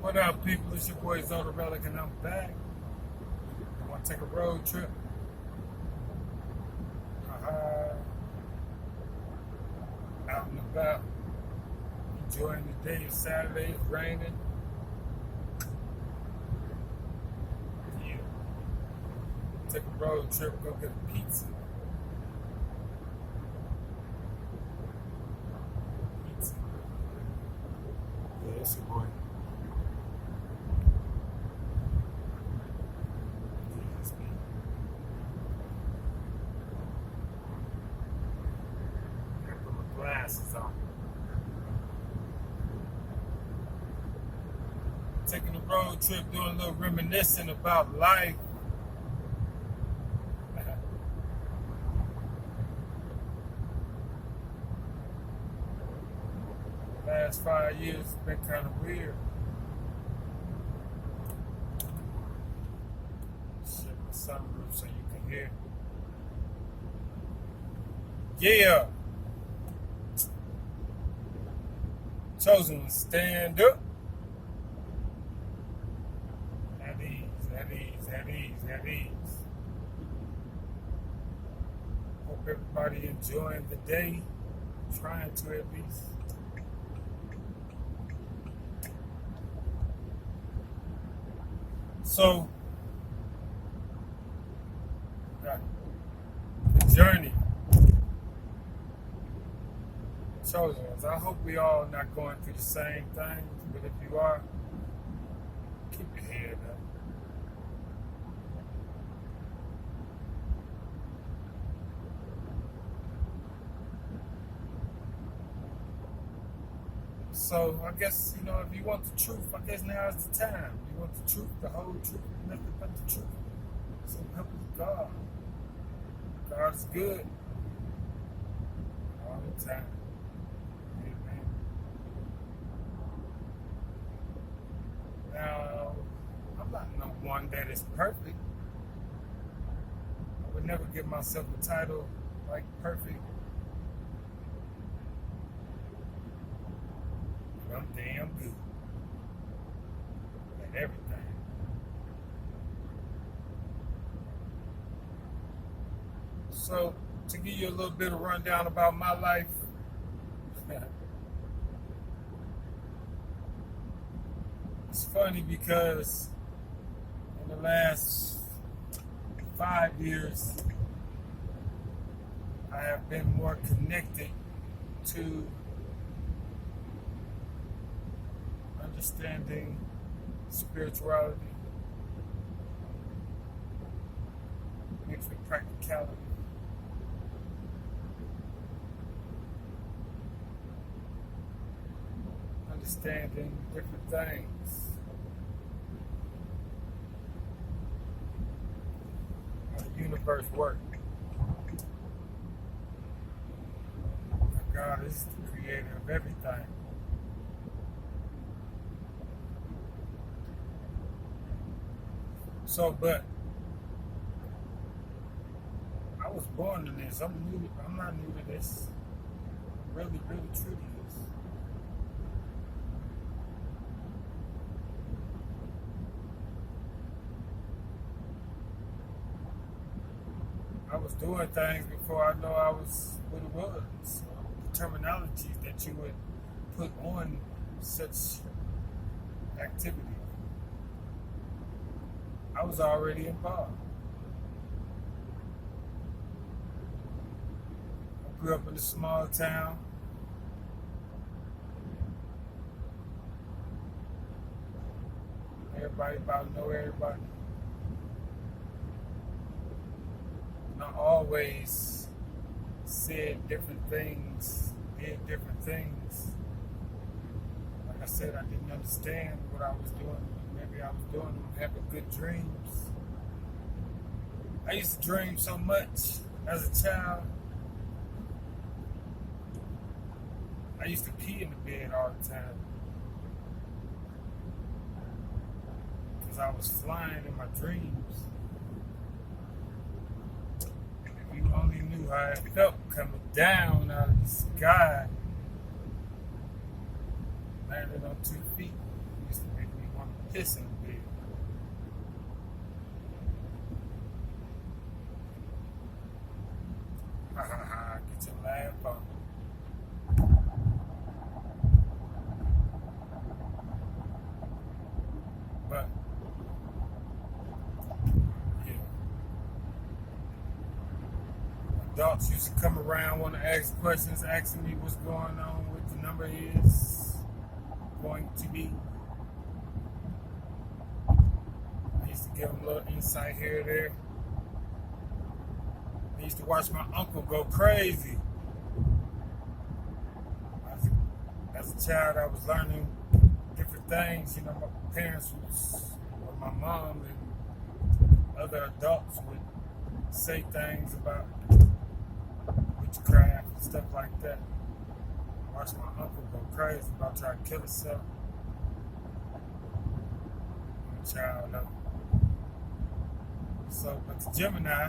What up, people? It's your boy Relic, and I'm back. I want to take a road trip. Out and about, enjoying the day. It's Saturday, it's raining. Yeah. Take a road trip, go get a pizza. Pizza. Yeah, it's your boy. Glasses on. Taking a road trip, doing a little reminiscing about life. The last 5 years has been kind of weird. Shut the sunroof so you can hear. Yeah. Chosen to stand up. At ease, at ease, at ease, at ease. Hope everybody enjoying the day. Trying to at least. So, the journey. Chosen ones. I hope we all not going through the same things, but if you are, keep your head up. So I guess, if you want the truth, I guess now is the time. You want the truth, the whole truth, nothing but the truth. So help us God. God is good all the time. Now, I'm not no one that is perfect. I would never give myself a title like perfect. But I'm damn good at everything. So, to give you a little bit of rundown about my life, it's funny because in the last 5 years, I have been more connected to understanding spirituality mixed with practicality. Understanding different things. How the universe works. God is the creator of everything. So, but I was born to this. I'm not new to this. I'm really, really true to this. I was doing things before I know I was what it was. The terminology that you would put on such activity. I was already involved. I grew up in a small town. Everybody about to know everybody. And I always said different things, did different things. Like I said, I didn't understand what I was doing. Maybe I was doing them, having good dreams. I used to dream so much as a child. I used to pee in the bed all the time. Because I was flying in my dreams. If you only knew how it felt coming down out of the sky, landing on 2 feet, used to make me pissing big. Ha ha ha, get your laugh on. But, yeah. Adults used to come around, want to ask questions, asking me what's going on, what the number is going to be. I used to give them a little insight here or there. I used to watch my uncle go crazy. As a child, I was learning different things. You know, my parents or my mom and other adults would say things about witchcraft and stuff like that. I watched my uncle go crazy about trying to kill himself. I'm a child, though. So, but the Gemini,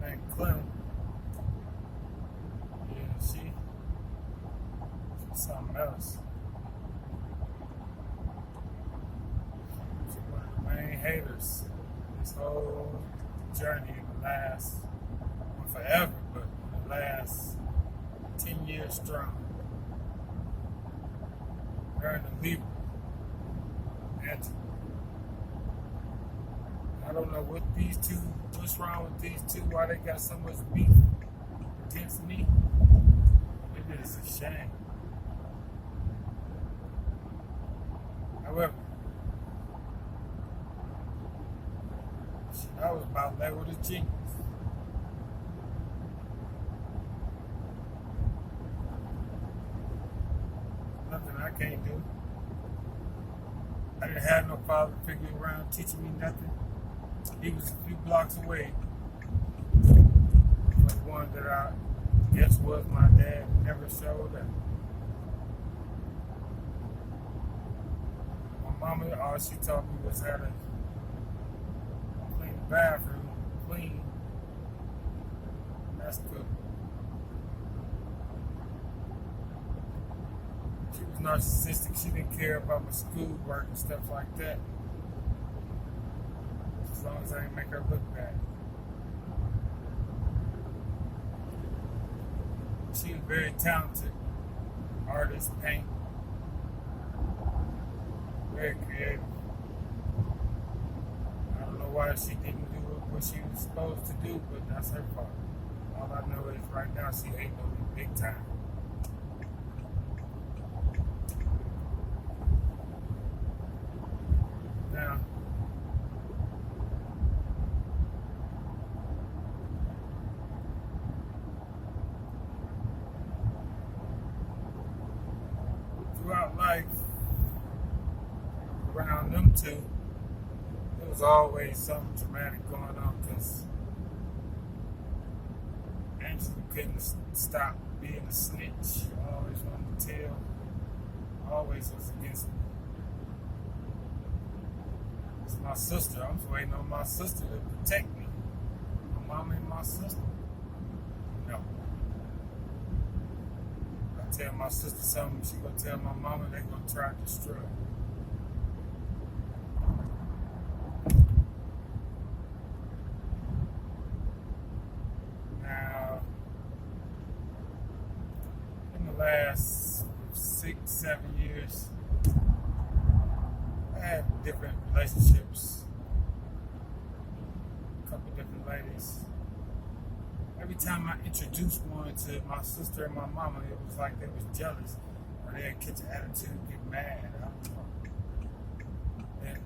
named Clem, yeah, she's something else. She's one of the main haters this whole journey in the last, well, forever, but in the last 10 years strong. Her and the Libra. And I don't know what these two, what's wrong with these two, why they got so much beef against me. It is a shame. However, I was about level with a genius. Nothing I can't do. I didn't have no father figure around teaching me nothing. He was a few blocks away. But the one that I guess was my dad never showed up. My mama, all she taught me was how to clean the bathroom, clean. That's good. She was narcissistic. She didn't care about my schoolwork and stuff like that. As long as I didn't make her look bad. She was very talented. Artist, paint. Very creative. I don't know why she didn't do what she was supposed to do, but that's her fault. All I know is right now she hating on me big time. Now, throughout life, around them two, there was always something dramatic going on because Angela couldn't stop being a snitch. Always wanted to tell. Always was against me. It's my sister. I'm just waiting on my sister to protect me. My mama and my sister. No. I tell my sister something, she gonna tell my mama, they gonna try to destroy her. Now, in the last 6-7 years, I had different relationships, a couple different ladies. Every time I introduced one to my sister and my mama, it was like they was jealous, or they'd catch an attitude, get mad. I don't know.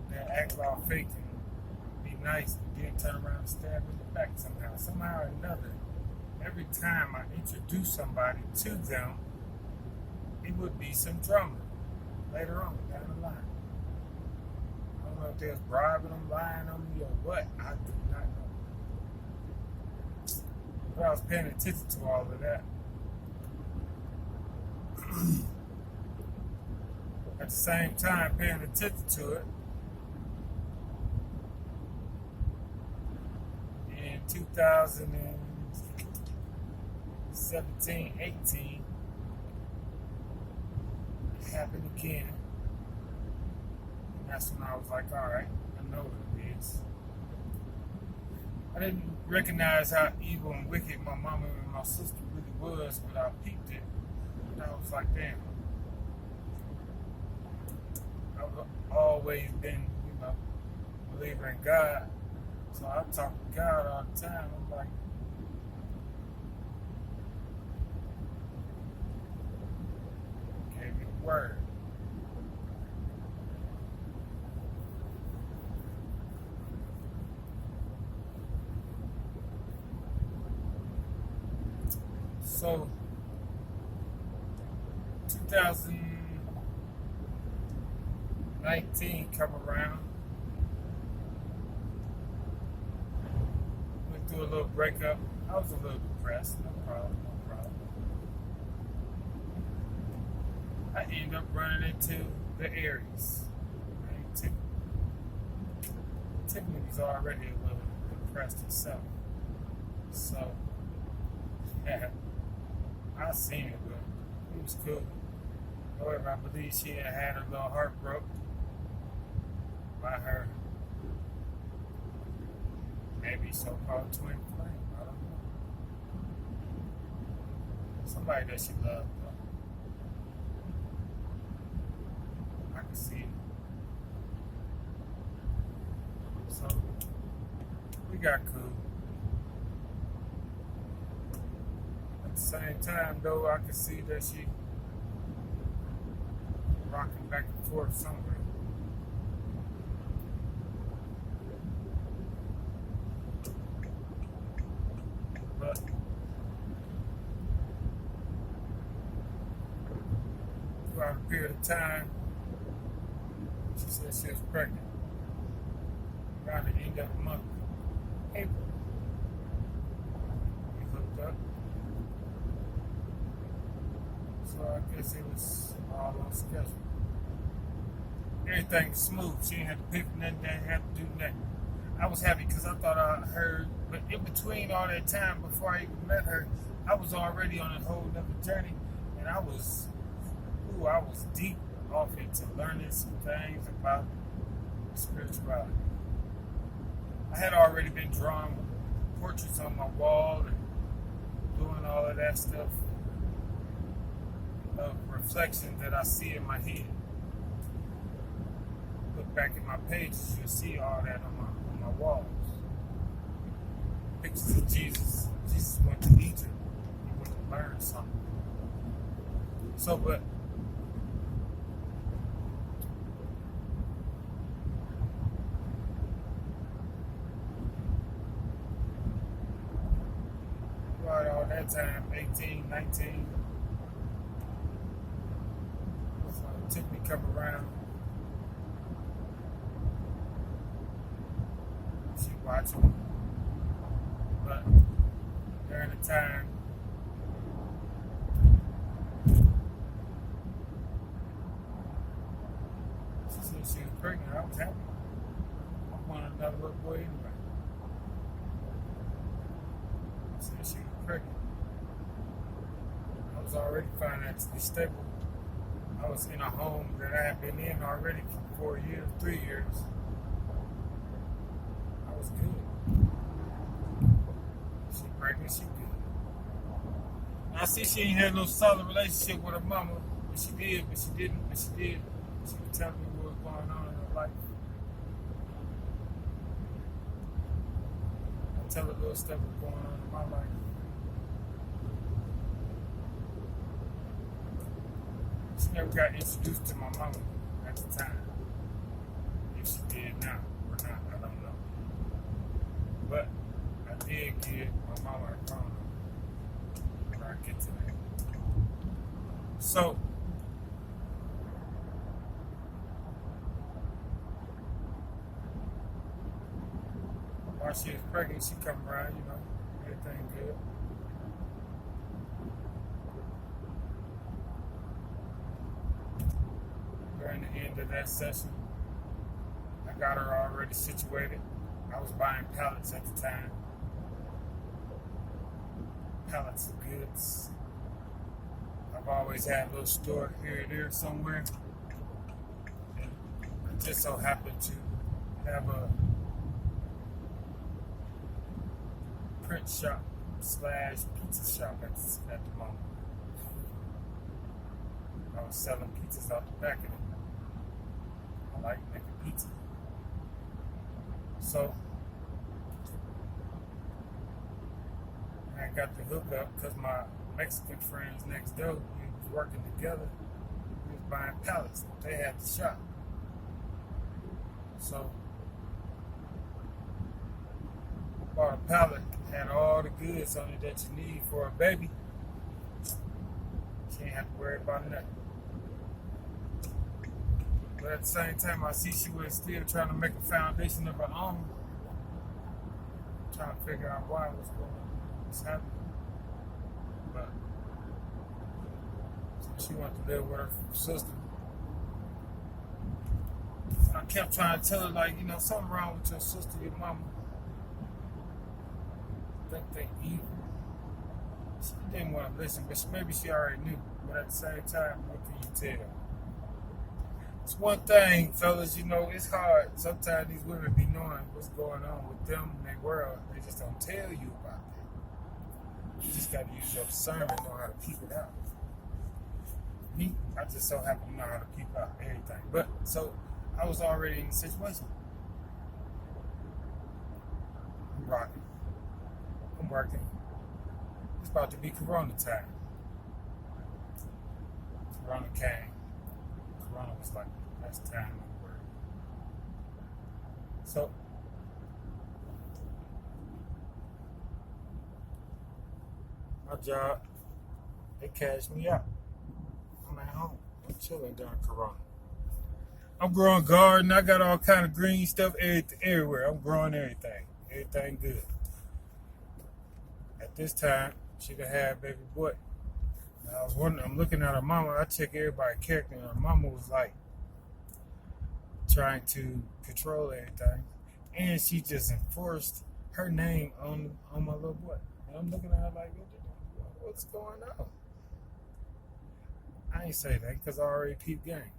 They'd act all fake and be nice, and then turn around and stab in the back somehow or another. Every time I introduced somebody to them, it would be some drama later on down the line. I don't know if they was bribing them, lying on me, or what. I do not know. But I was paying attention to all of that. At the same time, paying attention to it, in 2017-18, it happened again. that's when I was like, all right, I know what it is. I didn't recognize how evil and wicked my mama and my sister really was, but I peeped it. And I was like, damn. I've always been, a believer in God. So I talk to God all the time. I'm like, gave me the word. So, 2019 come around. Went through a little breakup. I was a little depressed. No problem. I ended up running into the Aries. Right? Tiffany was already a little depressed herself. So, yeah. I seen it, but it was cool. However, I believe she had a little heart broke by her maybe so-called twin flame. I don't know. Somebody that she loved, though. I can see it. So, we got cool. At the same time, though, I could see that she rocking back and forth somewhere. But throughout a period of time, she said she was pregnant. Around the end of the month, April, we hooked up. So I guess it was all on schedule. Everything was smooth. She didn't have to pay for nothing, didn't have to do nothing. I was happy because I thought I heard, but in between all that time before I even met her, I was already on a whole nother journey, and I was deep off into learning some things about spirituality. I had already been drawing portraits on my wall and doing all of that stuff of reflection that I see in my head. Look back at my pages, you'll see all that on my walls. Pictures of Jesus. Jesus went to Egypt. He went to learn something. So, but throughout all that time, 18, 19, so Tiffany come around. She watching. But during the time, she said she was pregnant. I was happy. I wanted another little boy anyway. She said she was pregnant. I was already financially stable. I was in a home that I had been in already for 3 years. I was good. She pregnant, she good. I see she ain't had no solid relationship with her mama, but she did, but she didn't, but she did. She would tell me what was going on in her life. I tell her little stuff was going on in my life. She never got introduced to my mama at the time. If she did now or not, I don't know. But I did give my mama a phone. I'll get to that. So, while she was pregnant, she come around, everything good. During the end of that session, I got her already situated. I was buying pallets at the time. Pallets of goods. I've always had a little store here or there somewhere. And I I just so happened to have a print shop slash pizza shop at the moment. I was selling pizzas out the back of it. I like making pizza. So I got the hookup because my Mexican friends next door, we was working together. We was buying pallets. They had the shop. So I bought a pallet, had all the goods on it that you need for a baby. She ain't have to worry about nothing. But at the same time, I see she was still trying to make a foundation of her own. Trying to figure out why it was going on, what's happening. But so she wanted to live with her sister. And I kept trying to tell her, like, you know, something wrong with your sister, your mama. I think they evil. She didn't want to listen, but maybe she already knew. But at the same time, what can you tell? It's one thing, fellas, you know, it's hard. Sometimes these women be knowing what's going on with them in their world. They just don't tell you about that. You just got to use your discernment, know how to peep it out. Me, I just so happen to know how to peep out everything. But, so, I was already in the situation. I'm rocking. I'm working. It's about to be Corona time. Corona came. Corona was like the best time in the world. So, my job, they cashed me out. I'm at home. I'm chilling during Corona. I'm growing garden. I got all kind of green stuff everywhere. I'm growing everything. Everything good. At this time, she could have baby boy. And I was wondering, I'm looking at her mama. I check everybody's character, and her mama was like trying to control everything, and she just enforced her name on my little boy. And I'm looking at her like, what's going on? I ain't say that because I already peeped game.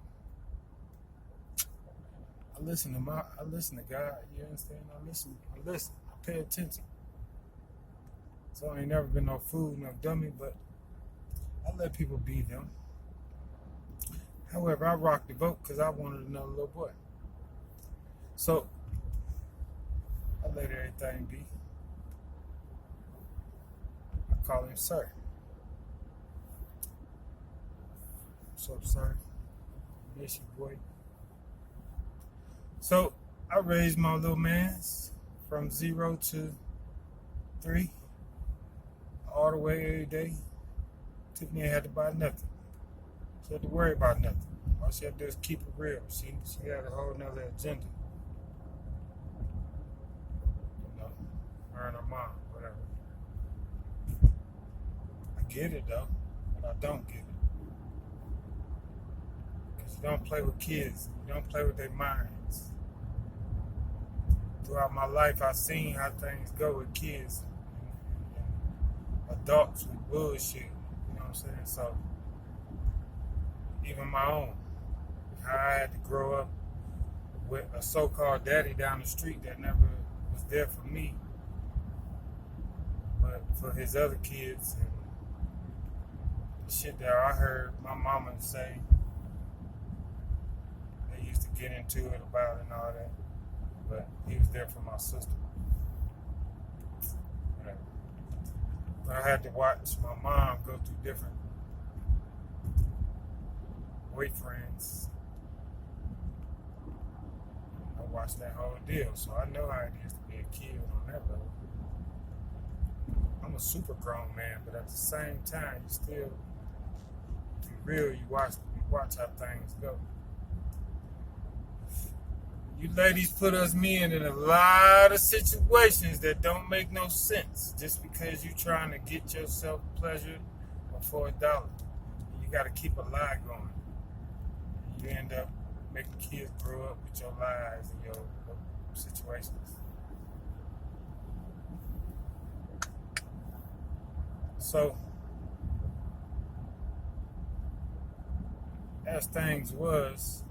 I listen to God. You understand? I listen. I pay attention. So I ain't never been no fool, no dummy, but I let people be them. However, I rocked the boat because I wanted another little boy. So I let everything be. I call him sir. What's up, sir? Miss you, boy. So I raised my little mans from 0 to 3, all the way every day. Tiffany ain't had to buy nothing. She had to worry about nothing. All she had to do is keep it real. She had a whole nother agenda. You know, her and her mom, whatever. I get it though, but I don't get it. Because you don't play with kids. You don't play with their minds. Throughout my life, I've seen how things go with kids and adults with bullshit. You know what I'm saying? So, even my own, how I had to grow up with a so-called daddy down the street that never was there for me, but for his other kids, and the shit that I heard my mama say, they used to get into it about and all that. But he was there for my sister. Whatever. But I had to watch my mom go through different boyfriends. I watched that whole deal, so I know how it is to be a kid on that level. I'm a super grown man, but at the same time, you still, to be real, you watch how things go. You ladies put us men in a lot of situations that don't make no sense just because you're trying to get yourself pleasure for $1. You got to keep a lie going. You end up making kids grow up with your lies and your situations. So, as things was,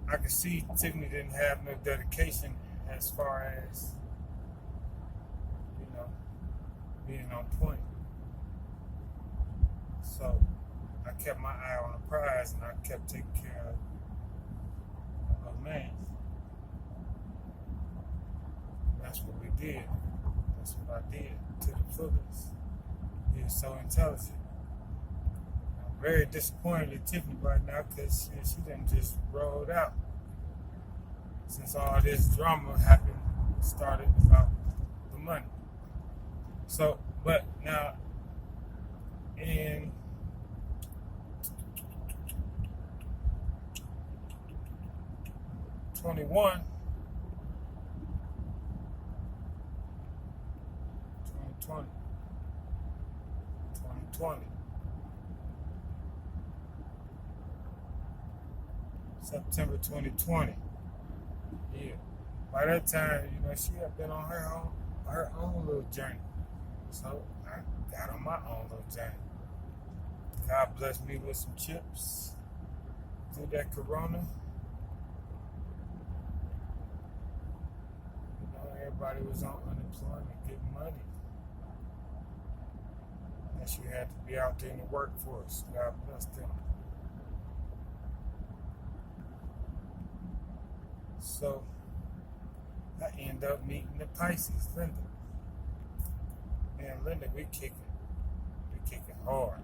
I could see Tiffany didn't have no dedication as far as, you know, being on point. So I kept my eye on the prize and I kept taking care of her man. That's what we did. That's what I did to the fullest. He is so intelligent. I'm very disappointed in Tiffany right now because she done just rolled out. Since all this drama started about the money. So, but now in 2020, September 2020. Yeah. By that time, she had been on her own little journey. So I got on my own little journey. God blessed me with some chips through that corona. Everybody was on unemployment, getting money. Unless you had to be out there in the workforce. God bless them. So I end up meeting the Pisces, Linda. Man, Linda, we kicking hard.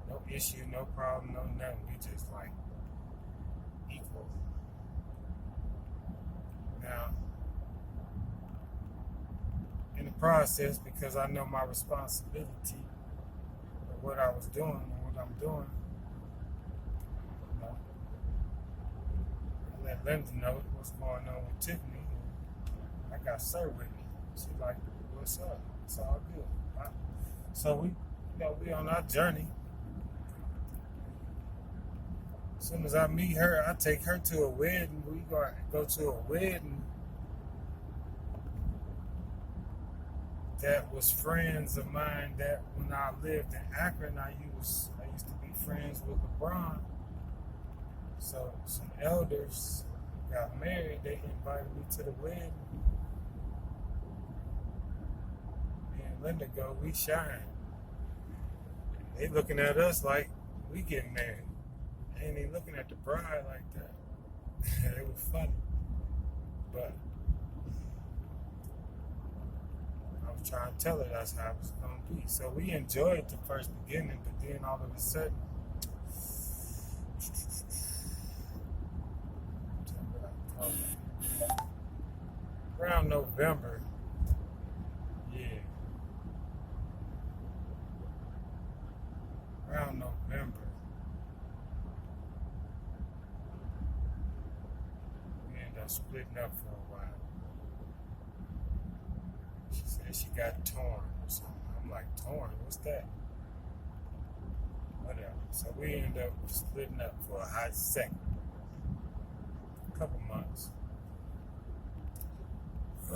No issue, no problem, no nothing. We just like equal. Now, in the process, because I know my responsibility of what I was doing and what I'm doing, I let Linda know what's going on with Tiffany. I got Sir with me. She like, what's up? It's all good. So we on our journey. As soon as I meet her, I take her to a wedding. We go to a wedding that was friends of mine that when I lived in Akron, I used to be friends with LeBron. So some elders got married. They invited me to the wedding. Me and Linda go, we shine. They looking at us like we getting married. They ain't even looking at the bride like that. It was funny. But I was trying to tell her that's how it was going to be. So we enjoyed the first beginning, but then all of a sudden, around November, around November, we ended up splitting up for a while. She said she got torn or something. I'm like, torn? What's that? Whatever. So we ended up splitting up for a hot second. A couple months. I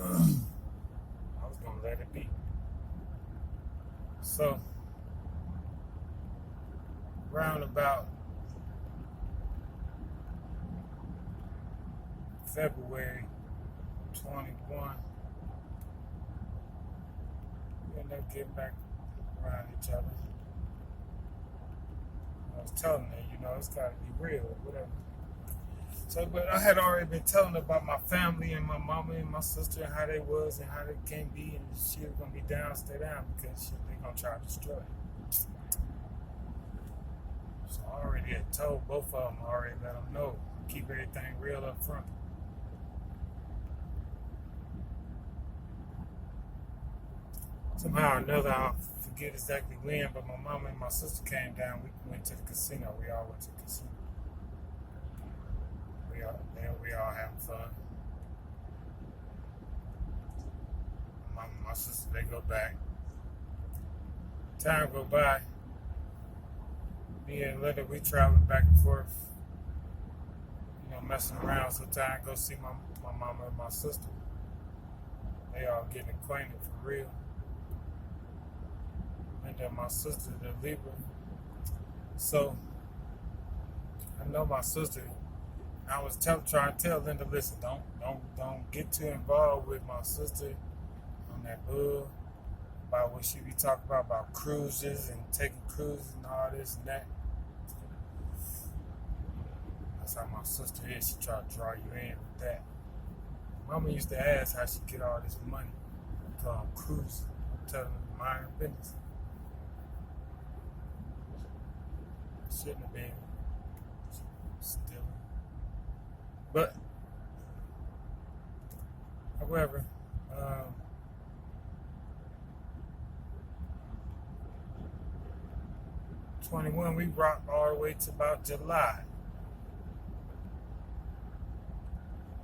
was going to let it be. So, round about February 21, we ended up getting back around each other. I was telling her, it's got to be real or whatever. So, but I had already been telling her about my family and my mama and my sister and how they was and how they can be, and she was going to be down, stay down, because they're going to try to destroy it. So I already had told both of them, let them know, keep everything real up front. Somehow or another, I forget exactly when, but my mama and my sister came down. We went to the casino. We all went to the casino. We all having fun. My sister, they go back. Time go by. Me and Linda, we traveling back and forth, messing around. So time go see my mama and my sister. They all getting acquainted for real. And then my sister, the Libra. So I know my sister I was trying to tell Linda, listen, don't get too involved with my sister on that bull about what she be talking about cruises and taking cruises and all this and that. That's how my sister is. She try to draw you in with that. Mama used to ask how she get all this money called cruising. I'm telling her, mind her business. Shouldn't have been stealing. But, however, 21, we rocked all the way to about July.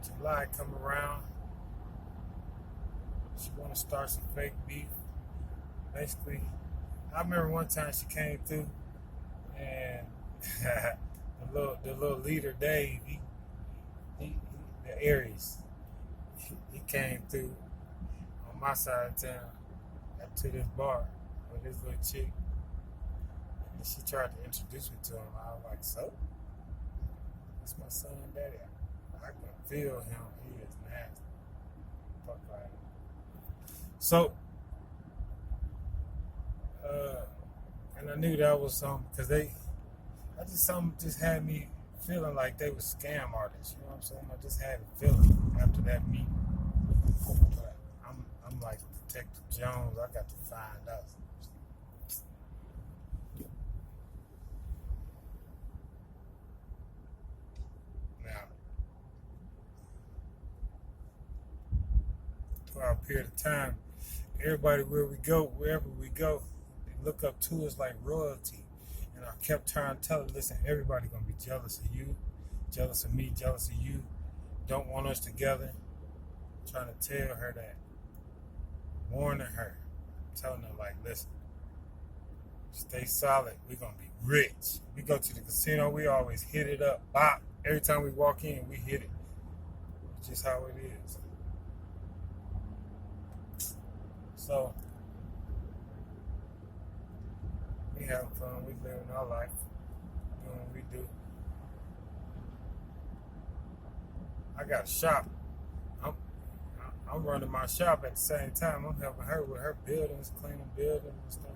July come around. She want to start some fake beef. Basically, I remember one time she came through, and the little leader Dave, he the Aries, he came through on my side of town to this bar with this little chick. And she tried to introduce me to him. I was like, so? That's my son, daddy. I can feel him. He is nasty. Fuck like him. So, and I knew that was something because something just had me feeling like they were scam artists. You know what I'm saying? I just had a feeling after that meeting. But I'm like Detective Jones. I got to find out. Now, throughout a period of time, everybody wherever we go, they look up to us like royalty. And I kept trying to tell her, listen, everybody gonna be jealous of you, jealous of me, jealous of you, don't want us together. I'm trying to tell her that. Warning her. Telling her like, listen, stay solid, we're gonna be rich. We go to the casino, we always hit it up. Bop. Every time we walk in, we hit it. It's just how it is. So we have fun, we live in our life, doing what we do. I got a shop. I'm running my shop at the same time. I'm helping her with her buildings, cleaning buildings and stuff.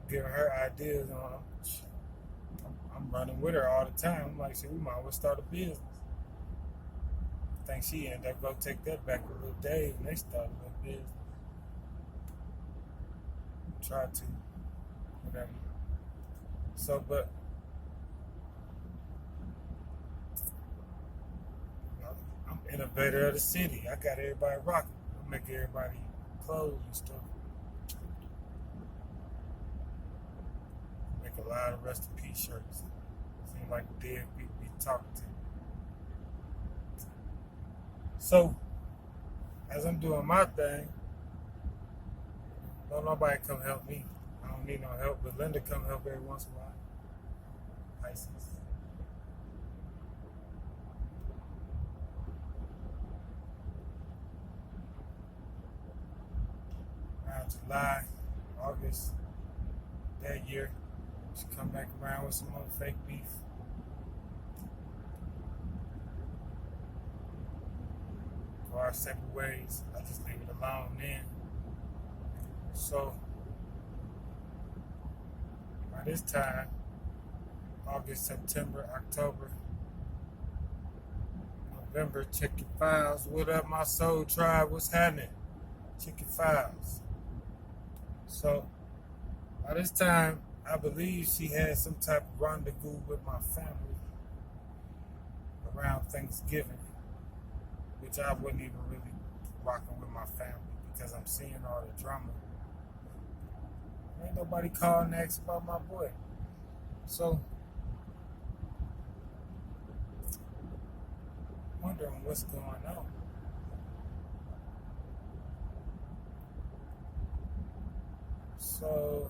Giving her ideas on. I'm running with her all the time. I'm like, shit, we might as well start a business. I think she ended up go take that back to little Dave and they started a little business. Try to, whatever. So, but I'm innovator of the city. I got everybody rocking. I make everybody clothes and stuff. Make a lot of rest in peace shirts. Seems like dead people be talking to me. So, as I'm doing my thing, don't nobody come help me. I don't need no help, but Linda come help every once in a while. Pisces. Around July, August, that year, she come back around with some more fake beef. Go our separate ways. I just leave it alone then. So, by this time, August, September, October, November, check your files. What up, my soul tribe? What's happening? Check your files. So, by this time, I believe she had some type of rendezvous with my family around Thanksgiving, which I wasn't even really rocking with my family because I'm seeing all the drama. Ain't nobody calling and asking about my boy. So, wondering what's going on. So,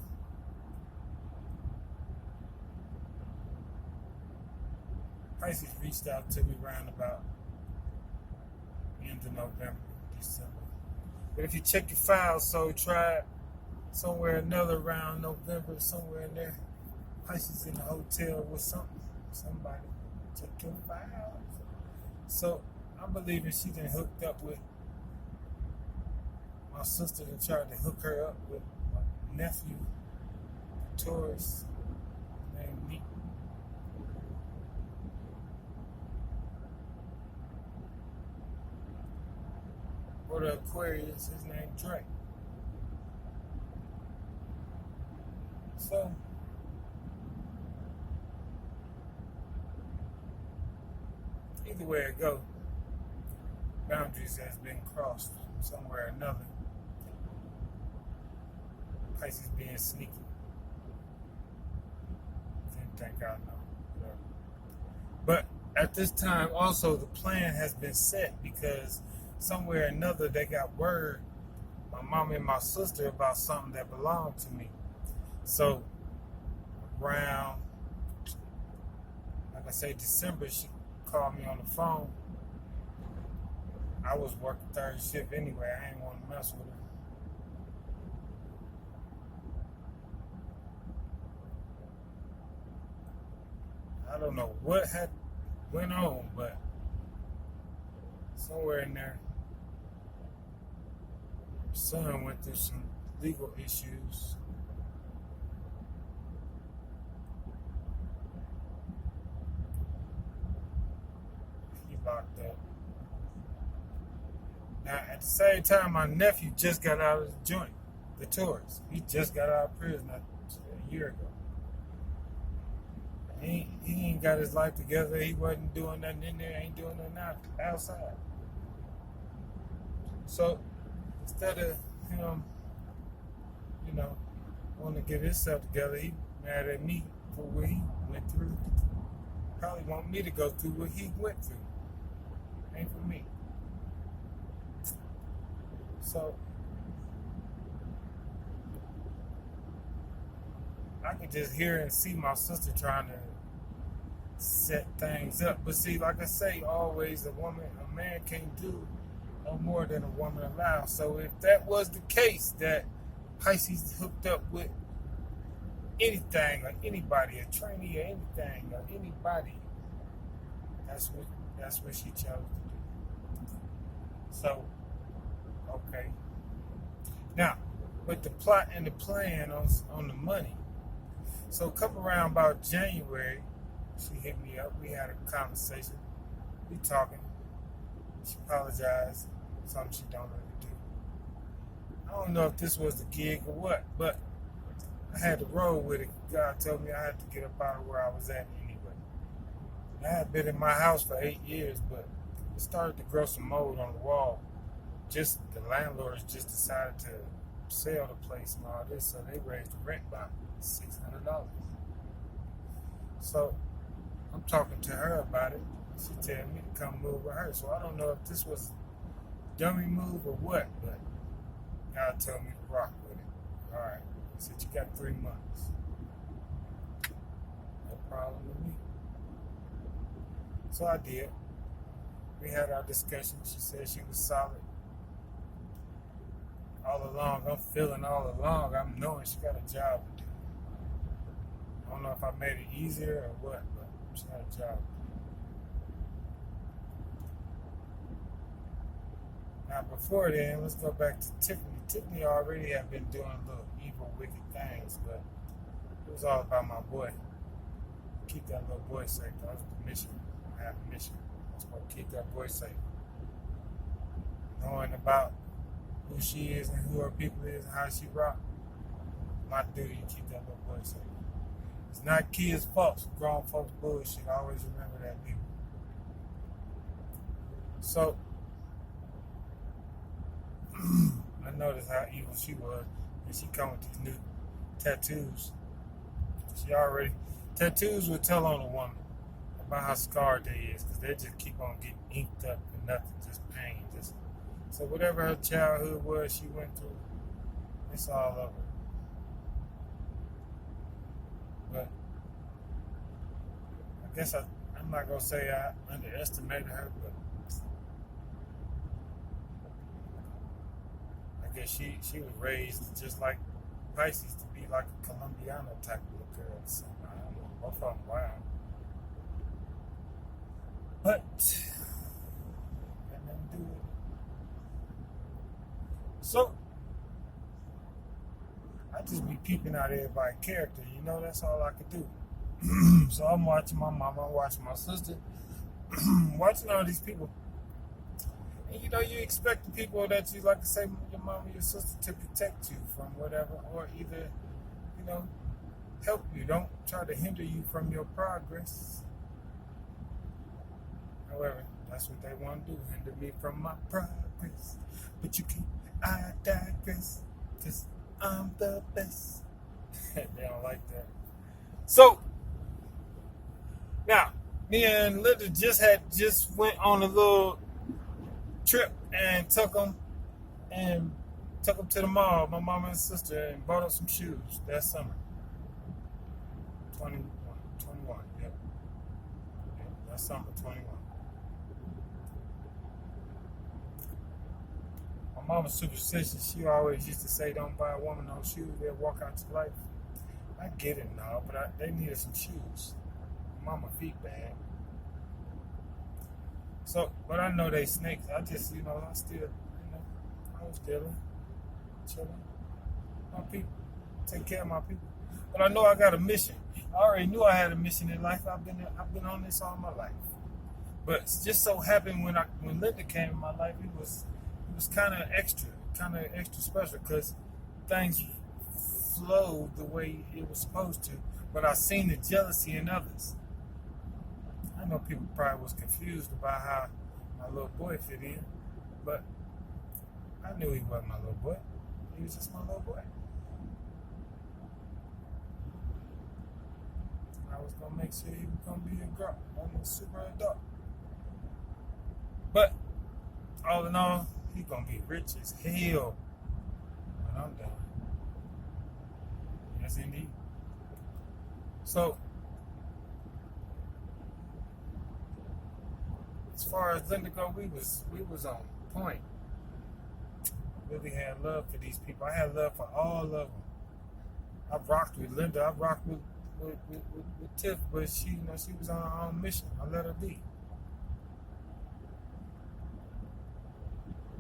Pisces reached out to me around about end of November, December. But if you check your files, so try somewhere another around November, somewhere in there. Pisces in the hotel with somebody Took 25 hours. So I'm believing she done hooked up with my sister and tried to hook her up with my nephew, Taurus, named Nick. Or the Aquarius, his name Drake. So either way it go, boundaries has been crossed somewhere or another. Pisces being sneaky. Didn't think I know. Whatever. But at this time also the plan has been set because somewhere or another they got word, my mom and my sister, about something that belonged to me. So around, like I say, December, she called me on the phone. I was working third shift anyway. I ain't want to mess with her. I don't know what had went on, but somewhere in there, her son went through some legal issues. He locked up. Now, at the same time, my nephew just got out of the joint, the Taurus. He just got out of prison a year ago. He ain't got his life together. He wasn't doing nothing in there. Ain't doing nothing outside. So instead of him, wanting to get himself together, he mad at me for what he went through. Probably want me to go through what he went through. Ain't for me. So I can just hear and see my sister trying to set things up. But see, like I say, always a man can't do no more than a woman allows. So if that was the case, that Pisces hooked up with anything or anybody, a trainee or anything or anybody, that's what she chose to do. So, okay. Now, with the plot and the plan on the money. So come around about January, she hit me up. We had a conversation. We talking. She apologized. Something she don't really do. I don't know if this was the gig or what, but I had to roll with it. God told me I had to get up out of where I was at anyway. I had been in my house for 8 years, but it started to grow some mold on the wall. Just the landlords just decided to sell the place and all this, so they raised the rent by $600. So I'm talking to her about it. She told me to come move with her. So I don't know if this was a dummy move or what, but God told me to rock with it. All right. He said, you got 3 months. No problem with me. So I did. We had our discussion. She said she was solid. All along, I'm knowing she got a job to do. I don't know if I made it easier or what, but she got a job. Now, before then, let's go back to Tiffany. Tiffany already had been doing little evil, wicked things, but it was all about my boy. Keep that little boy safe. That was the mission. I have a mission. I was going to keep that boy safe. Knowing about who she is and who her people is and how she rock, my duty to keep that little boy safe. It's not kids' fault for grown folks bullshit. I always remember that, people. So I noticed how evil she was, and she come with these new tattoos. Tattoos will tell on a woman about how scarred they is, because they just keep on getting inked up and nothing, just pain. So whatever her childhood was she went through, it's all over. But I guess I'm not going to say I underestimated her, but I guess she was raised just like Pisces, to be like a Colombiana type of girl or something. I don't know. Both of them wild. But got nothing to do with it. So I just be peeping out everybody's character, that's all I could do. So I'm watching my mama, I'm watching my sister, watching all these people. And you expect the people that you like to say, your mom or your sister, to protect you from whatever, or either, help you. Don't try to hinder you from your progress. However, that's what they want to do, hinder me from my progress. But you can't, I digress, because I'm the best. They don't like that. So, now, me and Linda just went on a little trip and took them to the mall, my mama and sister, and bought them some shoes that summer. 21, yep. That summer, 21. My mama's superstitious. She always used to say, don't buy a woman no shoes, they'll walk out your life. I get it now, but they needed some shoes. Mama feet bad. So, but I know they snakes. I just, I was dealing, chilling. My people, take care of my people. But I know I got a mission. I already knew I had a mission in life. I've been on this all my life. But it just so happened when Linda came in my life, it was kind of extra special, because things flowed the way it was supposed to. But I seen the jealousy in others. I know people probably was confused about how my little boy fit in, but I knew he wasn't my little boy. He was just my little boy. I was going to make sure he was going to be a girl. I'm a super adult. But, all in all, he's going to be rich as hell when I'm done. Yes, indeed. So, as far as Linda go, we was on point. Really had love for these people. I had love for all of them. I rocked with Linda. I rocked with Tiff, but she was on her own mission. I let her be.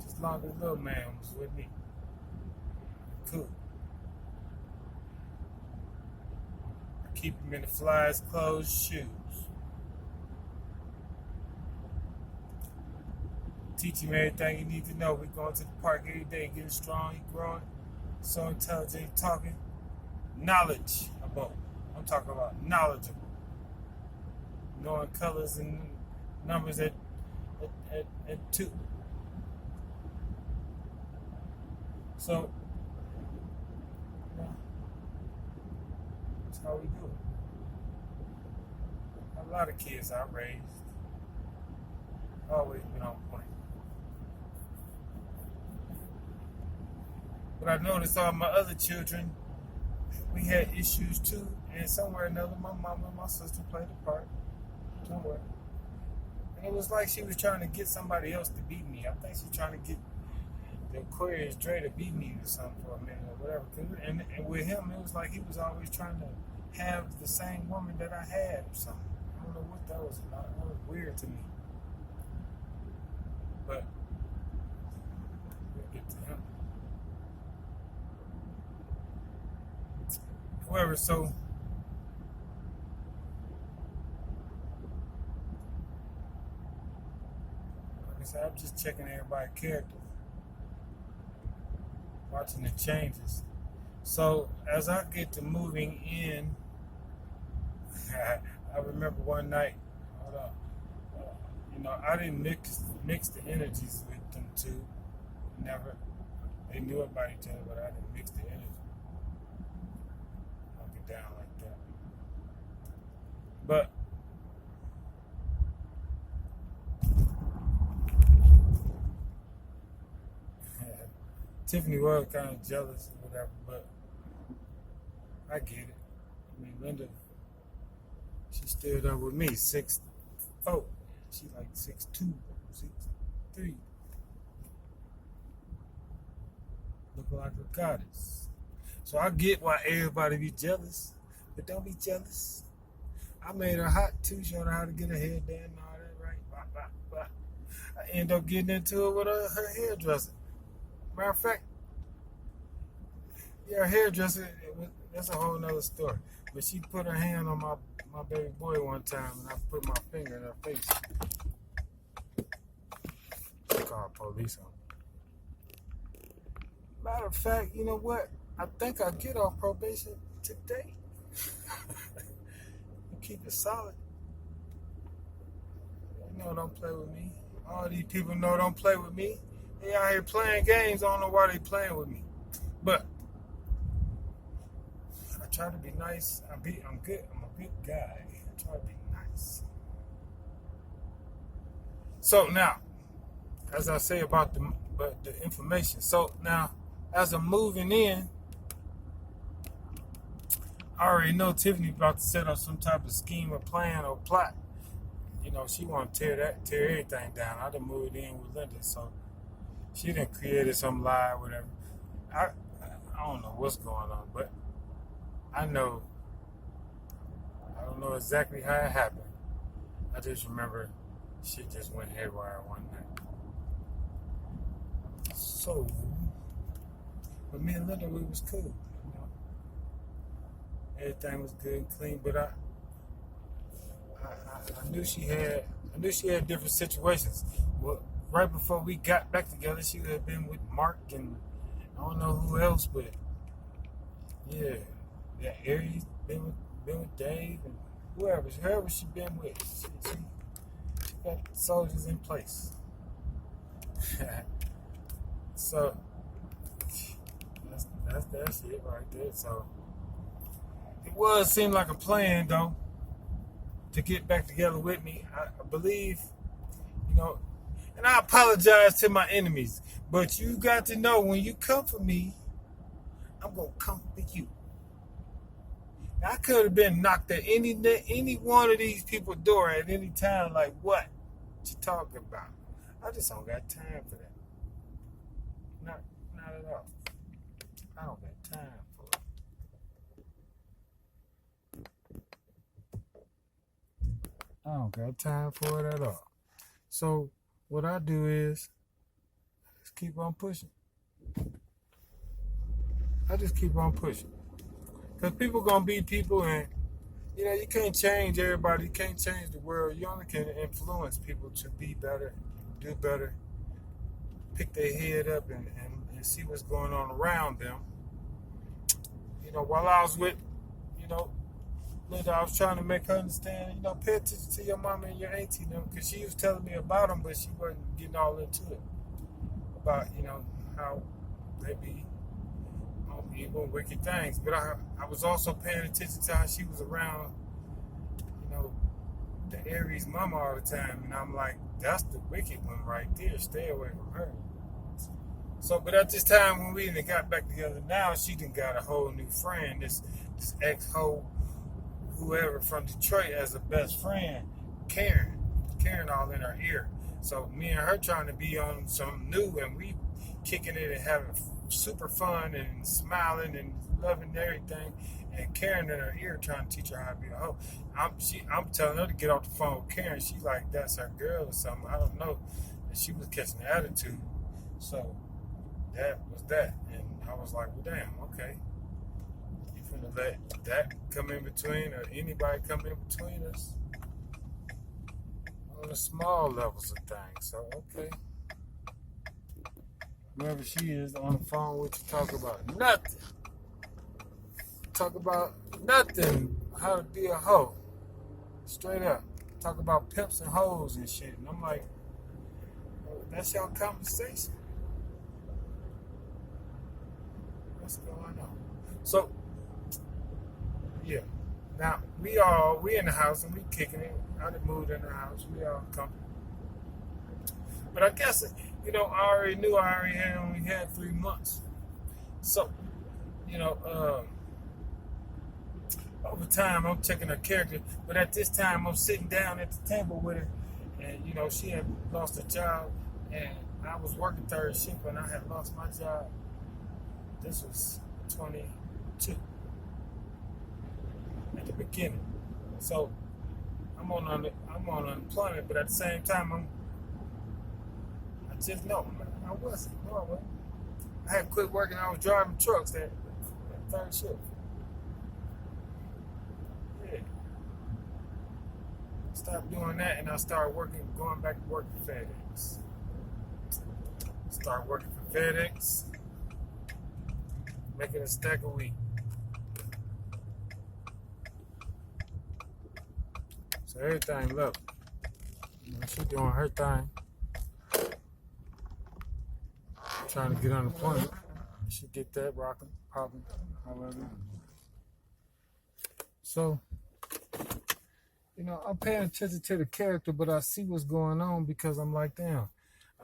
Just as long as little man was with me. Cool. I keep him in the flies, clothes, shoes. Teach him everything he needs to know. We're going to the park every day, getting strong, he growing, so intelligent, he talking. Knowledge about. I'm talking about knowledgeable. Knowing colors and numbers at 2. So, that's how we do it. A lot of kids I raised. Always been on point. But I noticed all my other children, we had issues too, and somewhere or another, my mama and my sister played a part. Somewhere. And it was like she was trying to get somebody else to beat me. I think she was trying to get the Aquarius Dre to beat me or something for a minute or whatever. And with him, it was like he was always trying to have the same woman that I had or something. I don't know what that was about. That was weird to me. But we'll get to him. However, so like I said, I'm just checking everybody's character, watching the changes. So as I get to moving in, I remember one night, I didn't mix the energies with them two. Never. They knew about each other, but I didn't mix the energy. I'll get down like that. But Tiffany was kind of jealous or whatever, but I get it. I mean, Linda, she stood up with me, 6'4". She like 6'2", 6'3". Look like a goddess. So I get why everybody be jealous, but don't be jealous. I made her hot too, showed her how to get her head down and all that, right? I ended up getting into it with her hairdresser. Matter of fact, yeah, her hairdresser, that's a whole nother story. But she put her hand on my baby boy one time, and I put my finger in her face. She called police on me. Matter of fact, you know what? I think I get off probation today. Keep it solid. You know, don't play with me. All these people know don't play with me. They out here playing games. I don't know why they playing with me. But I try to be nice. I'm good. I'm a good guy. I try to be nice. So now, as I say about the information. So now, as I'm moving in, I already know Tiffany about to set up some type of scheme or plan or plot. You know, she want to tear everything down. I done moved in with Linda, so she done created some lie or whatever. I don't know what's going on, but I don't know exactly how it happened. I just remember she just went haywire one night. So, but me and Linda, we was cool. You know, everything was good and clean, but I knew she had different situations. Well, right before we got back together, she had been with Mark and I don't know who else, but yeah, Aries been with Dave and whoever she been with. She got soldiers in place. So that's it right there. So it seemed like a plan though to get back together with me. I believe, you know, and I apologize to my enemies, but you got to know when you come for me, I'm gonna come for you. Now, I could have been knocked at any one of these people's door at any time. Like, what you talking about? I just don't got time for that. Not at all. I don't got time for it. I don't got time for it at all. So what I do is just keep on pushing. I just keep on pushing. Because people going to be people, and, you know, you can't change everybody. You can't change the world. You only can influence people to be better, do better, pick their head up and see what's going on around them. You know, while I was with, you know, Linda, I was trying to make her understand, you know, pay attention to your mama and your auntie, you know, because she was telling me about them, but she wasn't getting all into it. About, you know, how they be evil, wicked things. But I was also paying attention to how she was around, you know, the Aries mama all the time. And I'm like, that's the wicked one right there. Stay away from her. So, but at this time when we got back together now, she done got a whole new friend, this ex-hoe, whoever from Detroit as a best friend, Karen all in her ear. So me and her trying to be on something new, and we kicking it and having super fun and smiling and loving everything. And Karen in her ear trying to teach her how to be a hoe. I'm telling her to get off the phone with Karen. She like, that's her girl or something. I don't know. And she was catching the attitude. So that was that. And I was like, well, damn, okay. You finna let that come in between, or anybody come in between us on the small levels of things. So, okay. Whoever she is on the phone with you, talk about nothing. Talk about nothing. How to be a hoe. Straight up. Talk about pimps and hoes and shit. And I'm like, oh, that's your conversation? What's going on? So, yeah. Now, we in the house and we kicking it. I done moved in the house. We all comfortable. But I guess, you know, I already knew I only had 3 months. So, you know, over time, I'm checking her character. But at this time, I'm sitting down at the table with her. And, you know, she had lost her job. And I was working third shift when I had lost my job. This was 22 at the beginning. So I'm on unemployment, but at the same time, just know, man, I wasn't. No, I wasn't. I had quit working. I was driving trucks that third shift. Yeah. Stopped doing that, and I started going back to work for FedEx. Started working for FedEx, making a stack a week. So everything lovely. She doing her thing. Trying to get unemployment. She get that rocking, popping, however. So, I'm paying attention to the character, but I see what's going on because I'm like, damn,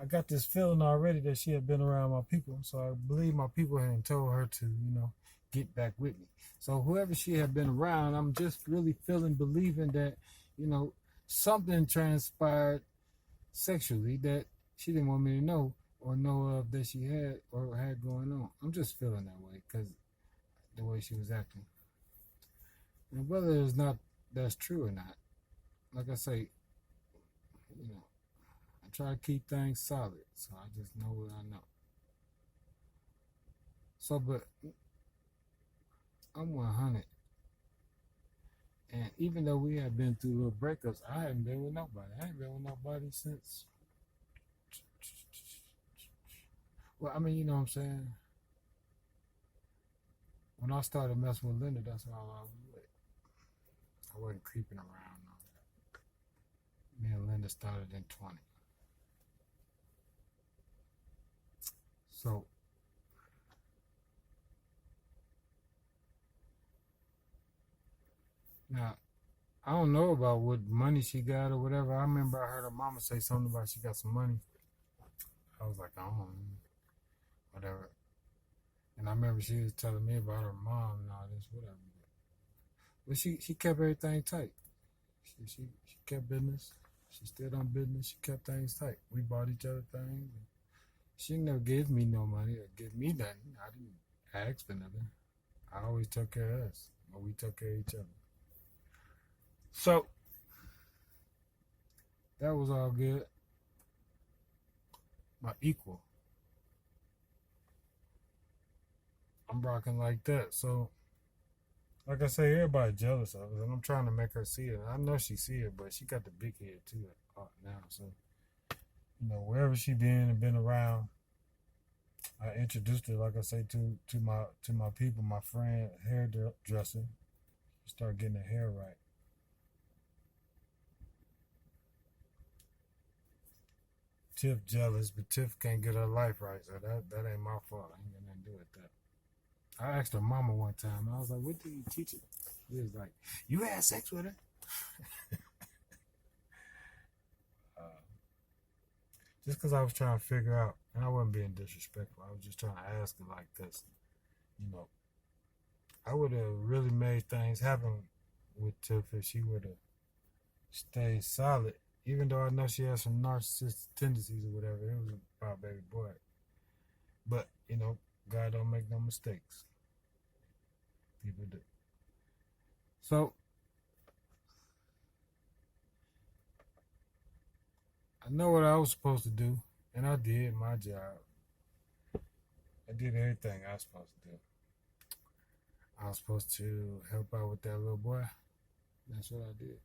I got this feeling already that she had been around my people. So I believe my people had told her to, get back with me. So whoever she had been around, I'm just really believing that, something transpired sexually that she didn't want me to know or know of that she had or had going on. I'm just feeling that way because the way she was acting. And whether it's not that's true or not, like I say, I try to keep things solid, so I just know what I know. So, but I'm 100. And even though we have been through little breakups, I haven't been with nobody. I ain't been with nobody since. Well, I mean, you know what I'm saying? When I started messing with Linda, that's all I was with. I wasn't creeping around. Me and Linda started in 20. So, now, I don't know about what money she got or whatever. I remember I heard her mama say something about she got some money. I was like, I don't know, whatever. And I remember she was telling me about her mom and all this, whatever. But she kept everything tight. She kept business. She stayed on business. She kept things tight. We bought each other things. She never gave me no money or give me nothing. I didn't ask for nothing. I always took care of us. Or we took care of each other. So, that was all good. My equal. I'm rocking like that. So, like I say, everybody jealous of us, and I'm trying to make her see it. I know she see it, but she got the big head too now. So, wherever she been around, I introduced her, like I say, to my people, my friend, hairdresser. Start getting her hair right. Tiff jealous, but Tiff can't get her life right, so that ain't my fault. I ain't got nothing to do with that. I asked her mama one time, I was like, what did you teach her? She was like, you had sex with her? Just because I was trying to figure out, and I wasn't being disrespectful, I was just trying to ask her like this. I would have really made things happen with Tiff if she would have stayed solid, even though I know she has some narcissistic tendencies or whatever. It was about baby boy. But, God don't make no mistakes. People do. So, I know what I was supposed to do, and I did my job. I did everything I was supposed to do. I was supposed to help out with that little boy. That's what I did.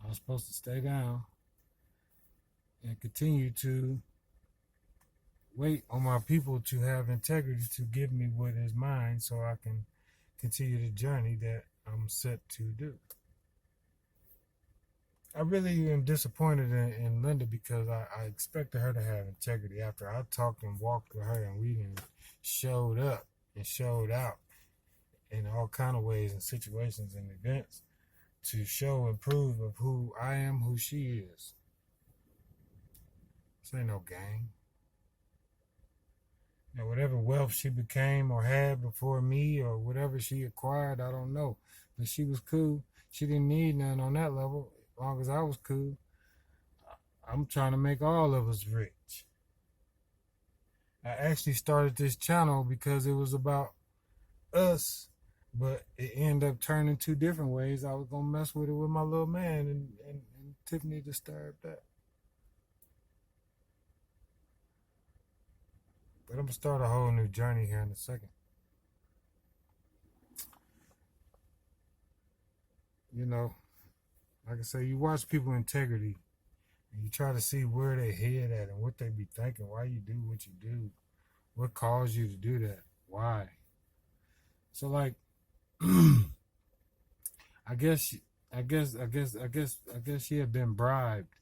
I was supposed to stay down and continue to wait on my people to have integrity to give me what is mine so I can continue the journey that I'm set to do. I really am disappointed in Linda because I expected her to have integrity after I talked and walked with her and we showed up and showed out in all kind of ways and situations and events to show and prove of who I am, who she is. This ain't no game. Whatever wealth she became or had before me or whatever she acquired, I don't know. But she was cool. She didn't need nothing on that level. As long as I was cool, I'm trying to make all of us rich. I actually started this channel because it was about us, but it ended up turning two different ways. I was going to mess with it with my little man, and Tiffany disturbed that. But I'm gonna start a whole new journey here in a second. You know, like I say, you watch people integrity and you try to see where they head at and what they be thinking, why you do what you do, what caused you to do that, why. So like I guess she had been bribed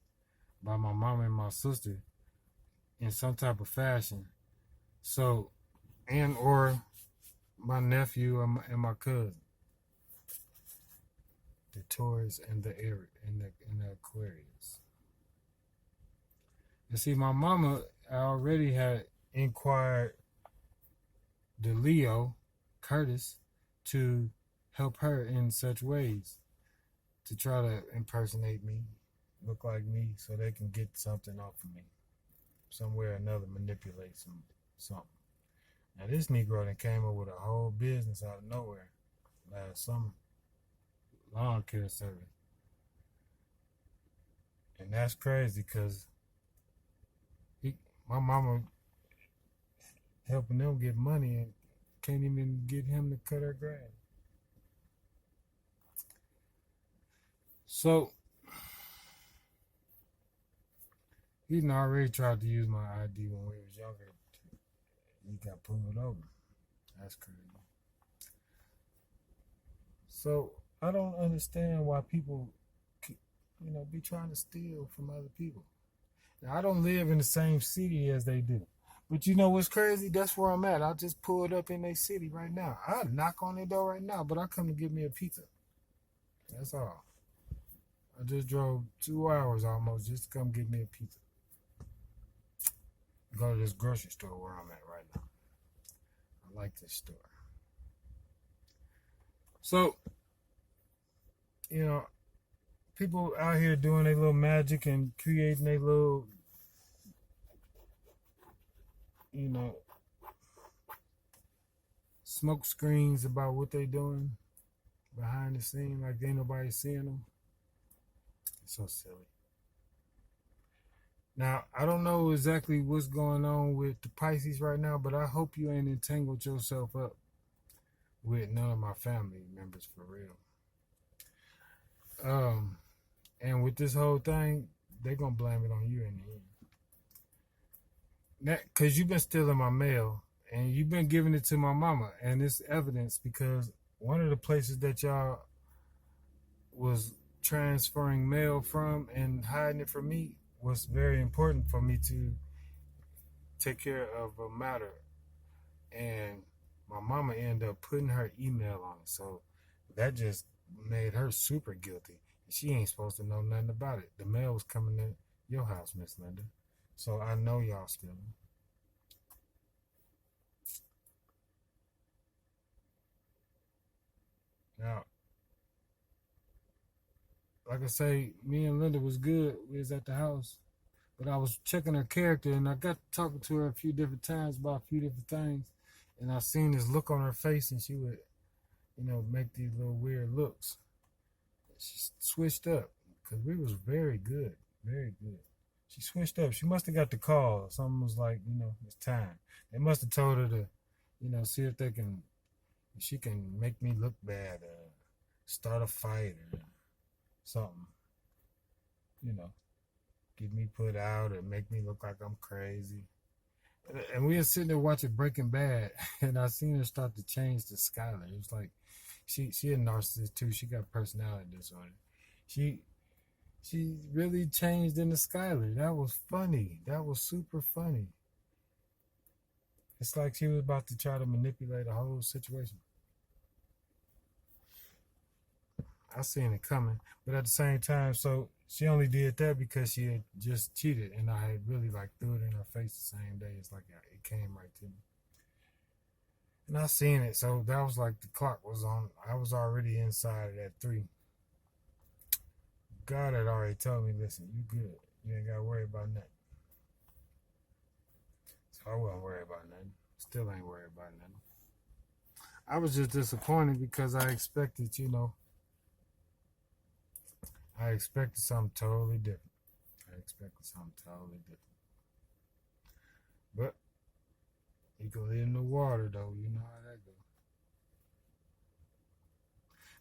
by my mom and my sister in some type of fashion. So, and or my nephew and my cousin, the Taurus and the Aquarius. And see, my mama already had inquired the Leo, Curtis, to help her in such ways to try to impersonate me, look like me, so they can get something off of me. Somewhere or another, manipulate something. Now, this Negro that came up with a whole business out of nowhere last summer, lawn care service. And that's crazy because my mama helping them get money and can't even get him to cut her grass. So, he already tried to use my ID when we was younger. He got pulled over. That's crazy. So, I don't understand why people, be trying to steal from other people. Now, I don't live in the same city as they do. But you know what's crazy? That's where I'm at. I just pulled up in their city right now. I knock on their door right now, but I come to get me a pizza. That's all. I just drove 2 hours almost just to come get me a pizza. Go to this grocery store where I'm at right now. I like this store. So, people out here doing their little magic and creating their little, smoke screens about what they doing behind the scene, like ain't nobody seeing them. It's so silly. Now, I don't know exactly what's going on with the Pisces right now, but I hope you ain't entangled yourself up with none of my family members for real. And with this whole thing, they're going to blame it on you in the end. Because you've been stealing my mail, and you've been giving it to my mama, and it's evidence because one of the places that y'all was transferring mail from and hiding it from me was very important for me to take care of a matter. And my mama ended up putting her email on it. So that just made her super guilty. She ain't supposed to know nothing about it. The mail was coming to your house, Miss Linda. So I know y'all stealing. Now, like I say, me and Linda was good. We was at the house. But I was checking her character, and I got talking to her a few different times about a few different things. And I seen this look on her face, and she would, make these little weird looks. She switched up, because we was very good, very good. She switched up. She must have got the call. Someone was like, it's time. They must have told her to, see if she can make me look bad or start a fight or something, get me put out or make me look like I'm crazy. And we were sitting there watching Breaking Bad, and I seen her start to change to Skylar. It was like, she a narcissist too. She got personality disorder. She really changed into Skylar. That was funny. That was super funny. It's like she was about to try to manipulate the whole situation. I seen it coming, but at the same time, so she only did that because she had just cheated, and I had really threw it in her face the same day. It's like it came right to me, and I seen it. So that was like the clock was on. I was already inside at 3. God had already told me, listen, you good. You ain't got to worry about nothing. So I wasn't worried about nothing. Still ain't worried about nothing. I was just disappointed because I expected, I expected something totally different. But You can live in the water though. You know how that goes.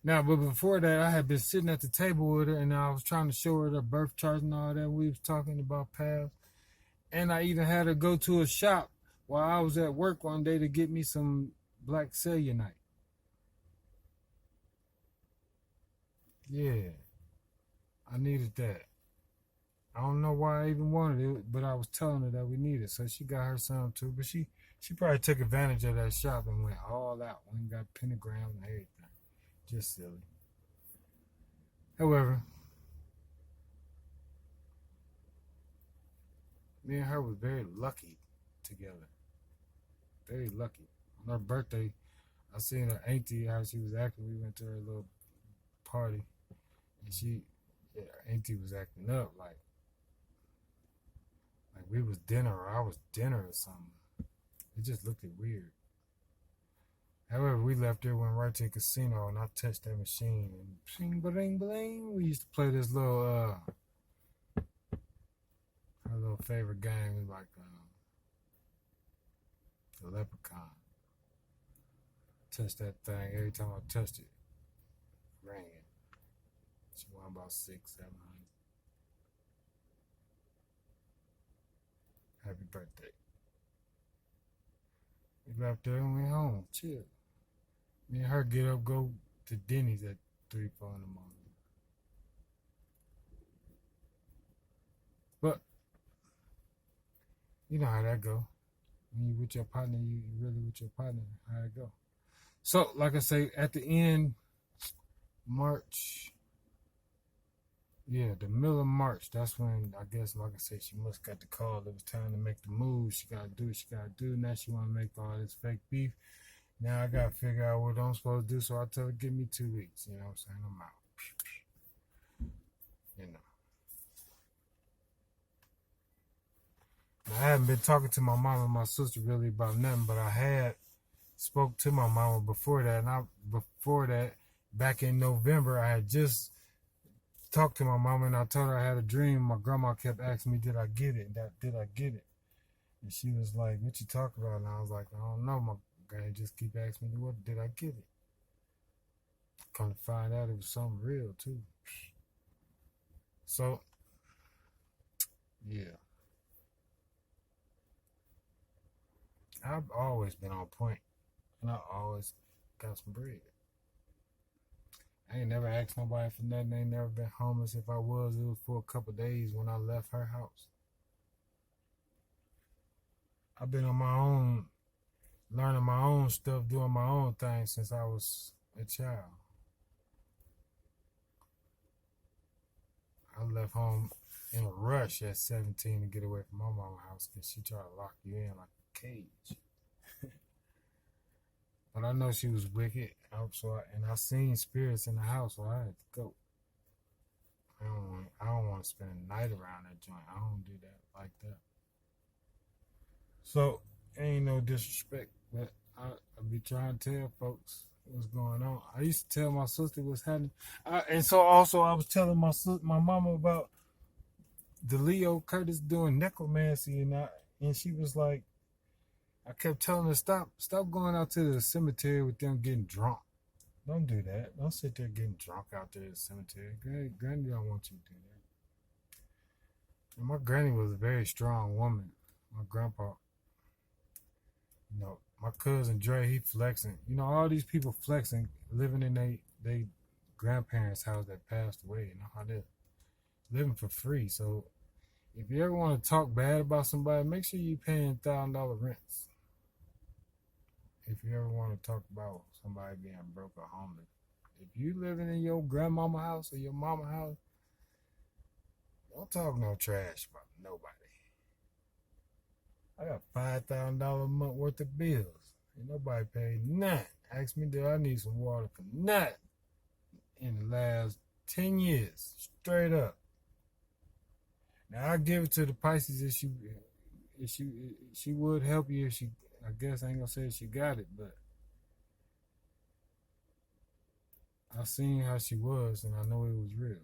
Now, but before that, I had been sitting at the table with her, and I was trying to show her the birth chart and all that. We was talking about past, and I even had her go to a shop while I was at work one day to get me some black cellulite. Yeah, I needed that. I don't know why I even wanted it, but I was telling her that we needed it, so she got her some too. But she probably took advantage of that shop and went all out. Went and got pentagrams and everything. Just silly. However, me and her was very lucky together. Very lucky. On her birthday, I seen her auntie how she was acting. We went to her little party, and her auntie was acting up like we was dinner or I was dinner or something. It just looked weird. However, we left there, went right to the casino, and I touched that machine, and bling, bling, bling. We used to play this little, our little favorite game was like the leprechaun. Touched that thing. Every time I touched it, rang it. She won about 600, 700. Happy birthday. We left there and went home. Chill. Me and her get up, go to Denny's at 3, 4 in the morning. But you know how that go. When you with your partner, you really with your partner. How it go. So, like I say, at the end, March, the middle of March, that's when, I guess, like I said, she must got the call. It was time to make the move. She got to do what she got to do. Now she want to make all this fake beef. Now I got to figure out what I'm supposed to do. So I tell her, give me 2 weeks. You know what I'm saying? I'm out. You know. Now, I haven't been talking to my mom and my sister really about nothing, but I had spoke to my mama before that. And back in November, I had just talked to my mama and I told her I had a dream. My grandma kept asking me, did I get it? Did I get it? And she was like, what you talking about? And I was like, I don't know. My granny just keep asking me, what did I get it? Come to find out it was something real too. So, yeah. I've always been on point, and I always got some bread. I ain't never asked nobody for nothing. I ain't never been homeless. If I was, it was for a couple of days when I left her house. I've been on my own, learning my own stuff, doing my own thing since I was a child. I left home in a rush at 17 to get away from my mama's house because she tried to lock you in like a cage. But I know she was wicked, and I seen spirits in the house, so I had to go. I don't want to spend a night around that joint. I don't do that like that. So, ain't no disrespect, but I be trying to tell folks what's going on. I used to tell my sister what's happening. And so also I was telling my mama about the Leo Curtis doing necromancy, and she was like, I kept telling her, stop going out to the cemetery with them getting drunk. Don't do that. Don't sit there getting drunk out there at the cemetery. Granny don't want you to do that. And my granny was a very strong woman. My grandpa, my cousin Dre, he flexing. All these people flexing, living in they grandparents' house that passed away. You know how they're living for free. So if you ever want to talk bad about somebody, make sure you're paying $1,000 rents. If you ever want to talk about somebody being broke or homeless, if you living in your grandmama house or your mama house, don't talk no trash about nobody. I got $5,000 a month worth of bills. Ain't nobody paid nothing. Ask me, do I need some water for nothing in the last 10 years, straight up. Now I give it to the Pisces if she would help you if she. I guess I ain't gonna say she got it, but I seen how she was, and I know it was real.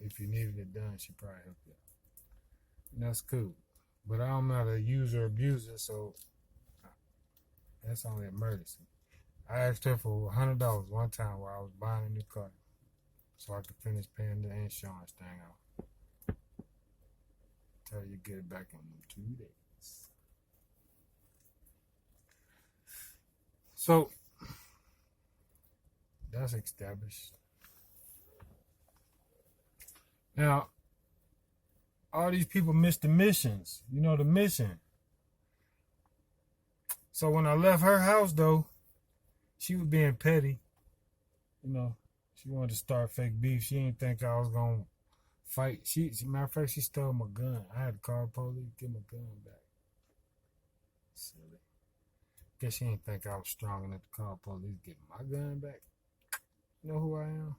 If you needed it done, she probably helped you. And that's cool. But I'm not a user abuser, so that's only emergency. I asked her for $100 one time while I was buying a new car, so I could finish paying the insurance thing off. Tell you get it back in 2 days. So that's established. Now, all these people miss the missions. You know the mission. So when I left her house, though, she was being petty. You know, she wanted to start fake beef. She didn't think I was going to fight. Matter of fact, she stole my gun. I had to call the police, get my gun back. Silly. Guess she didn't think I was strong enough to call the police, get my gun back. You know who I am?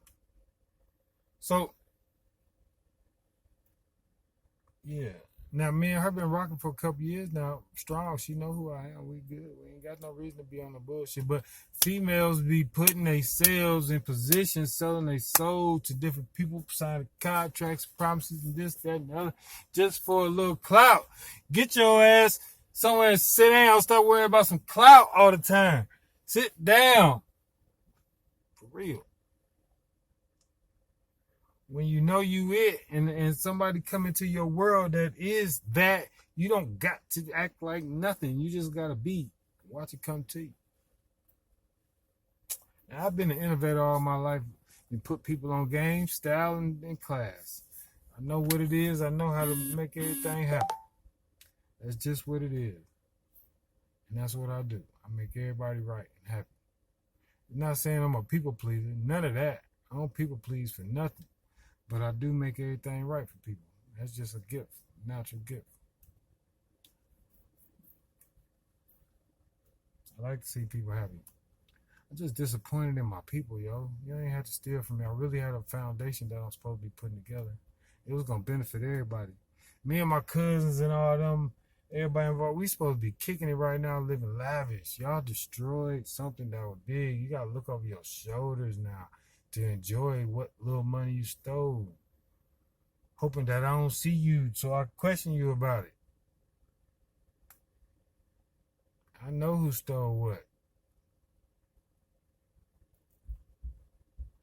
So, yeah. Now, me and her been rocking for a couple years now. Strong. She know who I am. We good. We ain't got no reason to be on the bullshit. But females be putting themselves in positions, selling their soul to different people, signing contracts, promises, and this, that, and the other, just for a little clout. Get your ass somewhere and sit down. Stop worrying about some clout all the time. Sit down. For real. When you know you it and somebody come into your world that is that, you don't got to act like nothing. You just got to be. Watch it come to you. Now, I've been an innovator all my life and put people on game, style, and class. I know what it is. I know how to make everything happen. That's just what it is. And that's what I do. I make everybody right and happy. I'm not saying I'm a people pleaser. None of that. I don't people please for nothing. But I do make everything right for people. That's just a gift, a natural gift. I like to see people happy. I'm just disappointed in my people, yo. You ain't have to steal from me. I really had a foundation that I'm supposed to be putting together. It was going to benefit everybody. Me and my cousins and all them, everybody involved, we supposed to be kicking it right now, living lavish. Y'all destroyed something that was big. You got to look over your shoulders now to enjoy what little money you stole. Hoping that I don't see you so I question you about it. I know who stole what.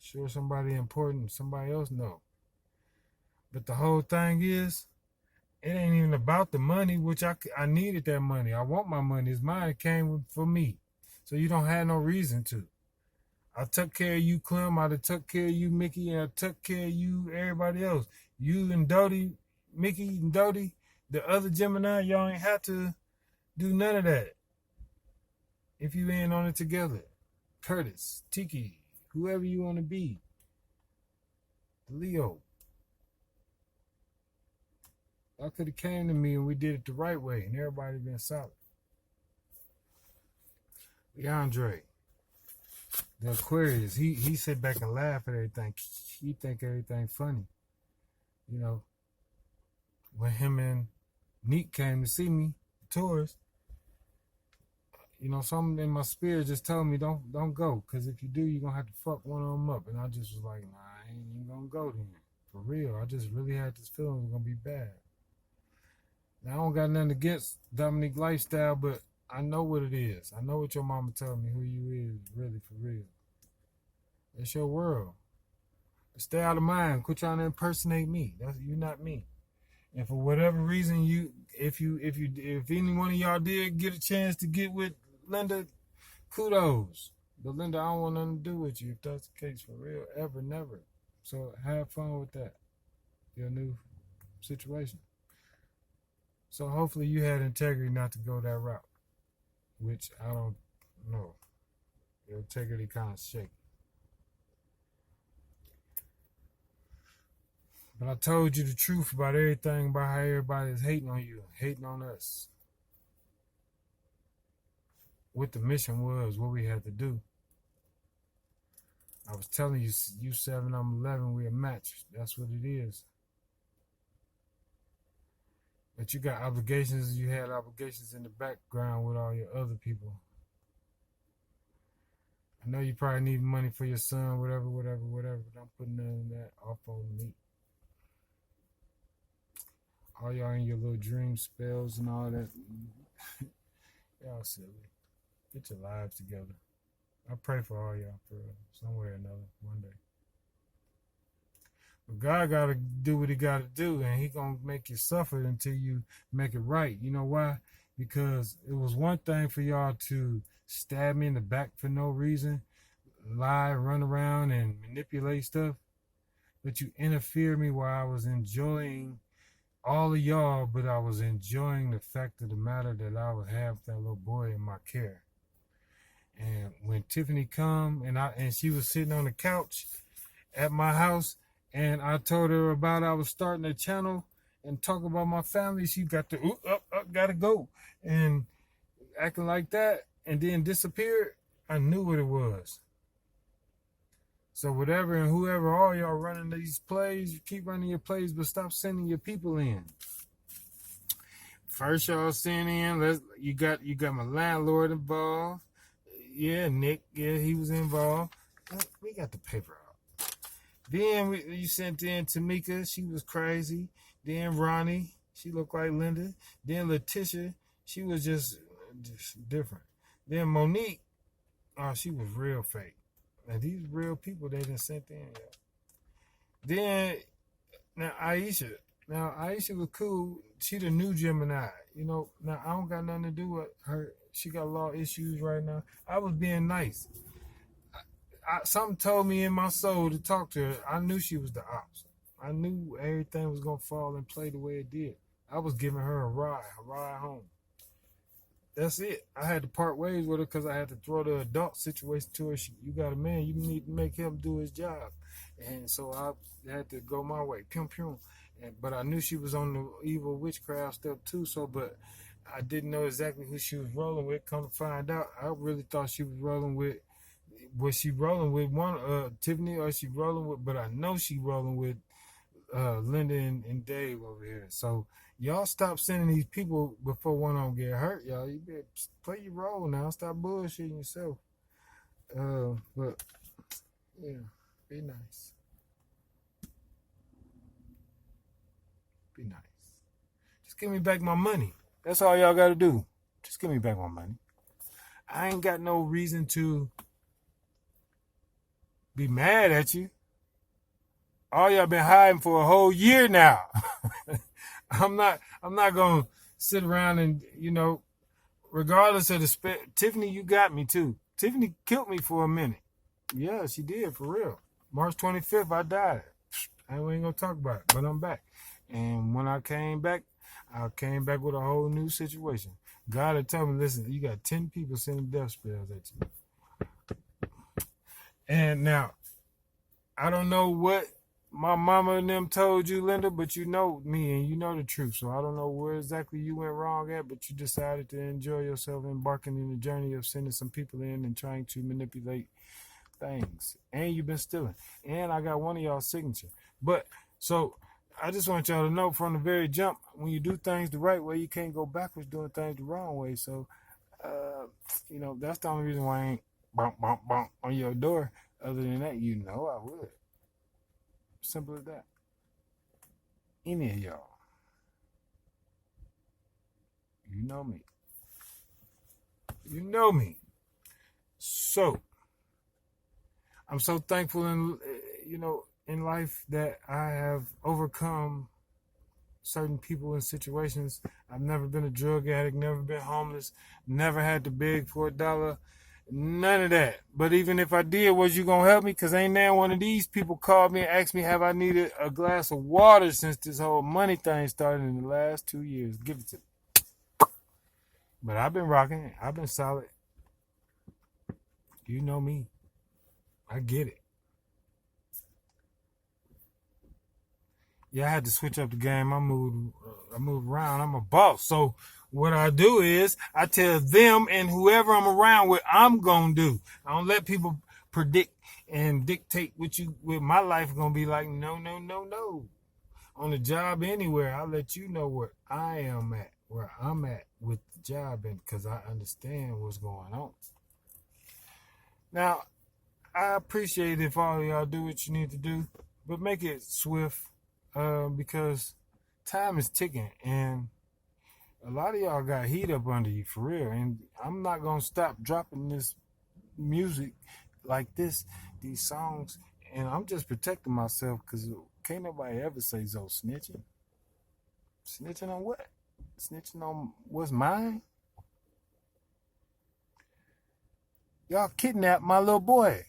Sure, somebody important, somebody else know. But the whole thing is, it ain't even about the money, which I needed that money. I want my money. It's mine. It came for me. So you don't have no reason to. I took care of you, Clem. I took care of you, Mickey. And I took care of you, everybody else. You and Dodie, Mickey and Dodie, the other Gemini, y'all ain't have to do none of that. If you ain't on it together. Curtis, Tiki, whoever you want to be. Leo. I could have came to me and we did it the right way and everybody been solid. Leandre. The Aquarius, he sit back and laugh at everything. He think everything funny. You know, when him and Neat came to see me, the tourist, you know, something in my spirit just told me don't go, because if you do, you're gonna have to fuck one of them up. And I just was like, nah, I ain't even gonna go then. For real, I just really had this feeling it was gonna be bad. Now I don't got nothing against Dominique lifestyle, but I know what it is. I know what your mama told me who you is, really, for real. It's your world. Stay out of mine. Quit trying to impersonate me. You're not me. And for whatever reason, if any one of y'all did get a chance to get with Linda, kudos. But Linda, I don't want nothing to do with you if that's the case, for real, ever, never. So have fun with that. Your new situation. So hopefully you had integrity not to go that route. Which I don't know. Your integrity kind of shaky. But I told you the truth about everything, about how everybody is hating on you, hating on us. What the mission was, what we had to do. I was telling you, you 7, I'm 11, we're a match. That's what it is. But you got obligations, you had obligations in the background with all your other people. I know you probably need money for your son, whatever, but I'm putting none of that off on me. all y'all in your little dream spells and all that. Y'all silly. Get your lives together. I pray for all y'all for some way or another one day. But God got to do what he got to do, and he going to make you suffer until you make it right. You know why? Because it was one thing for y'all to stab me in the back for no reason, lie, run around, and manipulate stuff. But you interfered me while I was enjoying all of y'all, but I was enjoying the fact of the matter that I would have that little boy in my care. And when Tiffany come and she was sitting on the couch at my house, and I told her about I was starting a channel and talk about my family, she got to gotta go and acting like that, and then disappeared. I knew what it was. So whatever and whoever, all y'all running these plays, you keep running your plays, but stop sending your people in. First y'all send in, you got my landlord involved. Yeah, Nick, yeah, he was involved. We got the paper out. Then you sent in Tamika, she was crazy. Then Ronnie, she looked like Linda. Then Letitia, she was just different. Then Monique, she was real fake. Now these real people they done sent in. Then now Aisha was cool. She the new Gemini. You know, now I don't got nothing to do with her. She got law issues right now. I was being nice. Something told me in my soul to talk to her. I knew she was the ops. I knew everything was going to fall and play the way it did. I was giving her a ride home. That's it. I had to part ways with her because I had to throw the adult situation to her. You got a man, you need to make him do his job. And so I had to go my way. Pum, pum. But I knew she was on the evil witchcraft stuff too. But I didn't know exactly who she was rolling with. Come to find out, I really thought she was rolling with, was she rolling with Tiffany, or she rolling with, but I know she rolling with Linda and Dave over here. So y'all stop sending these people before one of them get hurt, y'all. You better play your role now. Stop bullshitting yourself. But yeah, be nice. Be nice. Just give me back my money. That's all y'all got to do. Just give me back my money. I ain't got no reason to be mad at you. All y'all been hiding for a whole year now. I'm not gonna sit around and, regardless of the Tiffany, you got me too. Tiffany killed me for a minute. Yeah, she did, for real. March 25th, I died. I ain't gonna talk about it, but I'm back. And when I came back with a whole new situation. God had told me, listen, you got 10 people sending death spells at you. And now, I don't know what my mama and them told you, Linda, but you know me and you know the truth. So I don't know where exactly you went wrong at, but you decided to enjoy yourself embarking in the journey of sending some people in and trying to manipulate things. And you've been stealing. And I got one of y'all's signature. But, so, I just want y'all to know from the very jump, when you do things the right way, you can't go backwards doing things the wrong way. So, that's the only reason why I ain't bump, bump, bump on your door. Other than that, I would. Simple as that. Any of y'all. You know me. You know me. So, I'm so thankful in life that I have overcome certain people and situations. I've never been a drug addict, never been homeless, never had to beg for $1. None of that. But even if I did, was you gonna help me? Because ain't now one of these people called me and asked me have I needed a glass of water since this whole money thing started in the last 2 years. Give it to me. But I've been rocking. I've been solid. You know me. I get it. Yeah, I had to switch up the game. I moved around. I'm a boss. So what I do is I tell them and whoever I'm around with, I'm going to do. I don't let people predict and dictate what my life is going to be like. No. On the job, anywhere, I'll let you know where I am at, where I'm at with the job, and because I understand what's going on. Now, I appreciate if all of y'all do what you need to do, but make it swift. Because time is ticking, and a lot of y'all got heat up under you for real. And I'm not gonna stop dropping this music like this, these songs, and I'm just protecting myself because can't nobody ever say so snitching. Snitching on what? Snitching on what's mine? Y'all kidnapped my little boy.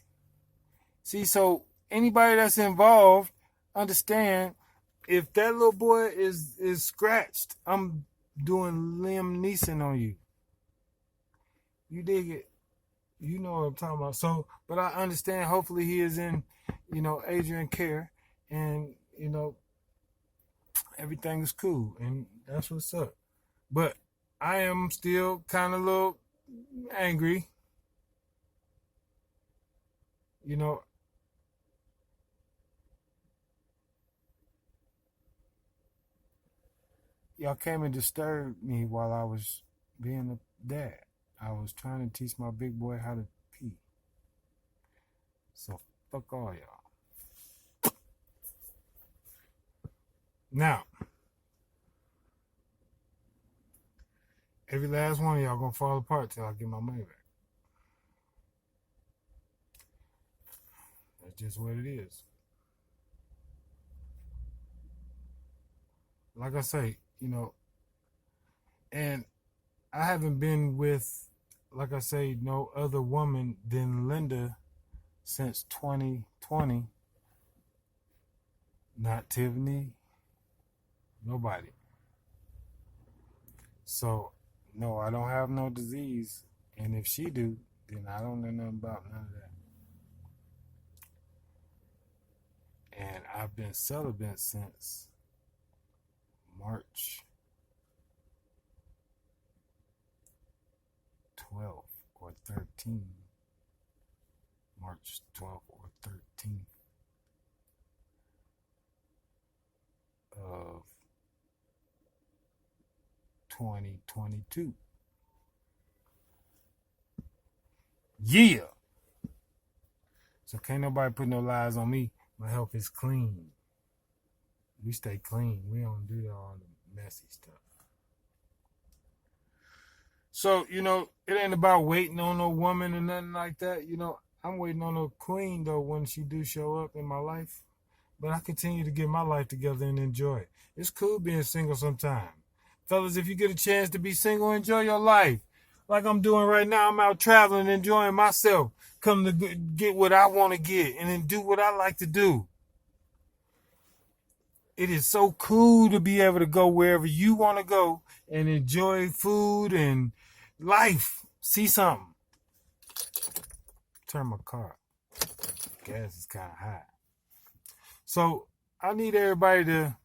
See, so anybody that's involved, understand if that little boy is scratched, I'm doing Liam Neeson on you. You dig it? You know what I'm talking about. So, but I understand. Hopefully, he is in, Adrian care, and everything is cool, and that's what's up. But I am still kind of a little angry. Y'all came and disturbed me while I was being a dad. I was trying to teach my big boy how to pee. So fuck all y'all. Now, every last one of y'all gonna fall apart till I get my money back. That's just what it is. Like I say, and I haven't been with, like I say, no other woman than Linda since 2020. Not Tiffany. Nobody. So, no, I don't have no disease. And if she do, then I don't know nothing about none of that. And I've been celibate since March 12th or 13th. March 12th or 13th of 2022. Yeah. So can't nobody put no lies on me. My health is clean. We stay clean. We don't do all the messy stuff. So, it ain't about waiting on no woman or nothing like that. I'm waiting on a queen, though, when she do show up in my life. But I continue to get my life together and enjoy it. It's cool being single sometimes. Fellas, if you get a chance to be single, enjoy your life. Like I'm doing right now, I'm out traveling, enjoying myself. Come to get what I want to get and then do what I like to do. It is so cool to be able to go wherever you want to go and enjoy food and life. See something. Turn my car. Gas is kind of high. So I need everybody to,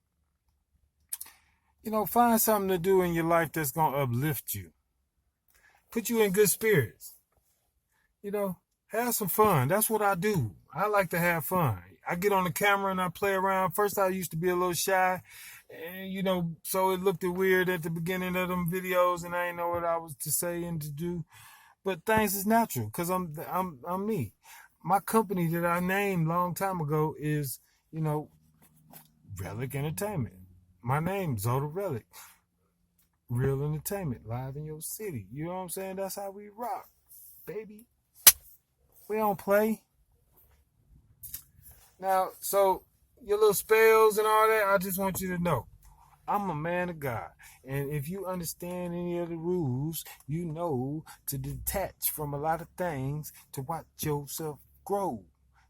find something to do in your life that's going to uplift you. Put you in good spirits. Have some fun. That's what I do. I like to have fun. I get on the camera and I play around. First, I used to be a little shy. And, so it looked weird at the beginning of them videos and I didn't know what I was to say and to do. But things is natural because I'm me. My company that I named a long time ago is, Relic Entertainment. My name, Zoda Relic. Real entertainment, live in your city. You know what I'm saying? That's how we rock, baby. We don't play. Now, so your little spells and all that, I just want you to know, I'm a man of God. And if you understand any of the rules, you know to detach from a lot of things to watch yourself grow.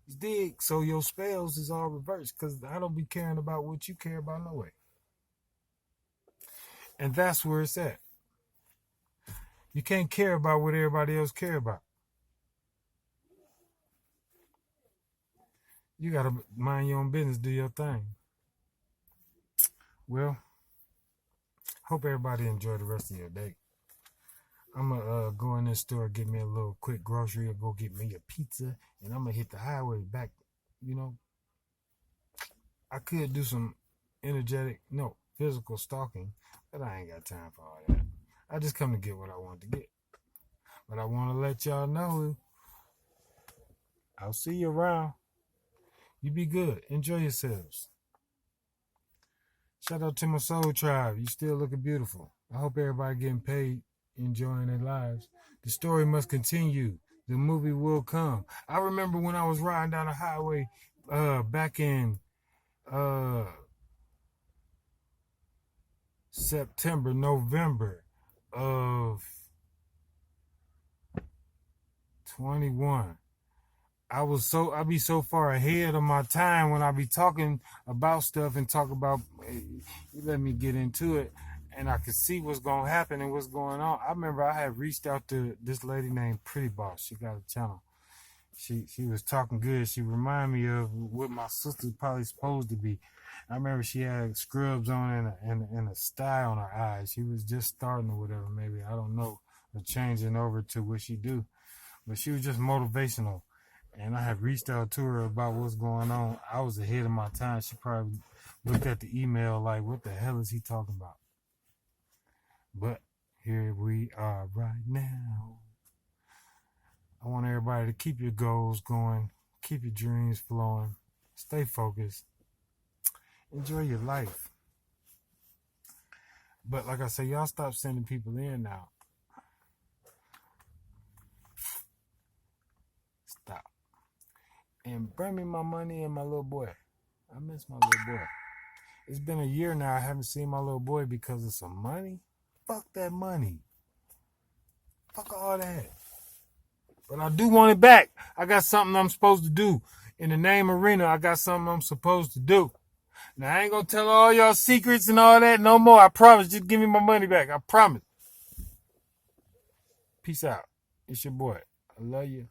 You dig? So your spells is all reversed because I don't be caring about what you care about no way. And that's where it's at. You can't care about what everybody else care about. You got to mind your own business, do your thing. Well, hope everybody enjoy the rest of your day. I'm going to go in this store, get me a little quick grocery, or go get me a pizza, and I'm going to hit the highway back. I could do some physical stalking, but I ain't got time for all that. I just come to get what I want to get. But I want to let y'all know, I'll see you around. You be good. Enjoy yourselves. Shout out to my soul tribe. You still looking beautiful. I hope everybody getting paid, enjoying their lives. The story must continue. The movie will come. I remember when I was riding down the highway back in September, November of 21. I be so far ahead of my time when I be talking about stuff and talk about, you let me get into it, and I could see what's going to happen and what's going on. I remember I had reached out to this lady named Pretty Boss. She got a channel. She was talking good. She reminded me of what my sister's probably supposed to be. I remember she had scrubs on and a sty on her eyes. She was just starting or whatever, maybe. I don't know. Or changing over to what she do. But she was just motivational. And I had reached out to her about what's going on. I was ahead of my time. She probably looked at the email like, what the hell is he talking about? But here we are right now. I want everybody to keep your goals going, keep your dreams flowing, stay focused, enjoy your life. But like I say, y'all stop sending people in now. Stop. And bring me my money and my little boy. I miss my little boy. It's been a year now. I haven't seen my little boy because of some money. Fuck that money. Fuck all that. But I do want it back. I got something I'm supposed to do. In the name arena, I got something I'm supposed to do. Now, I ain't going to tell all y'all secrets and all that no more. I promise. Just give me my money back. I promise. Peace out. It's your boy. I love you.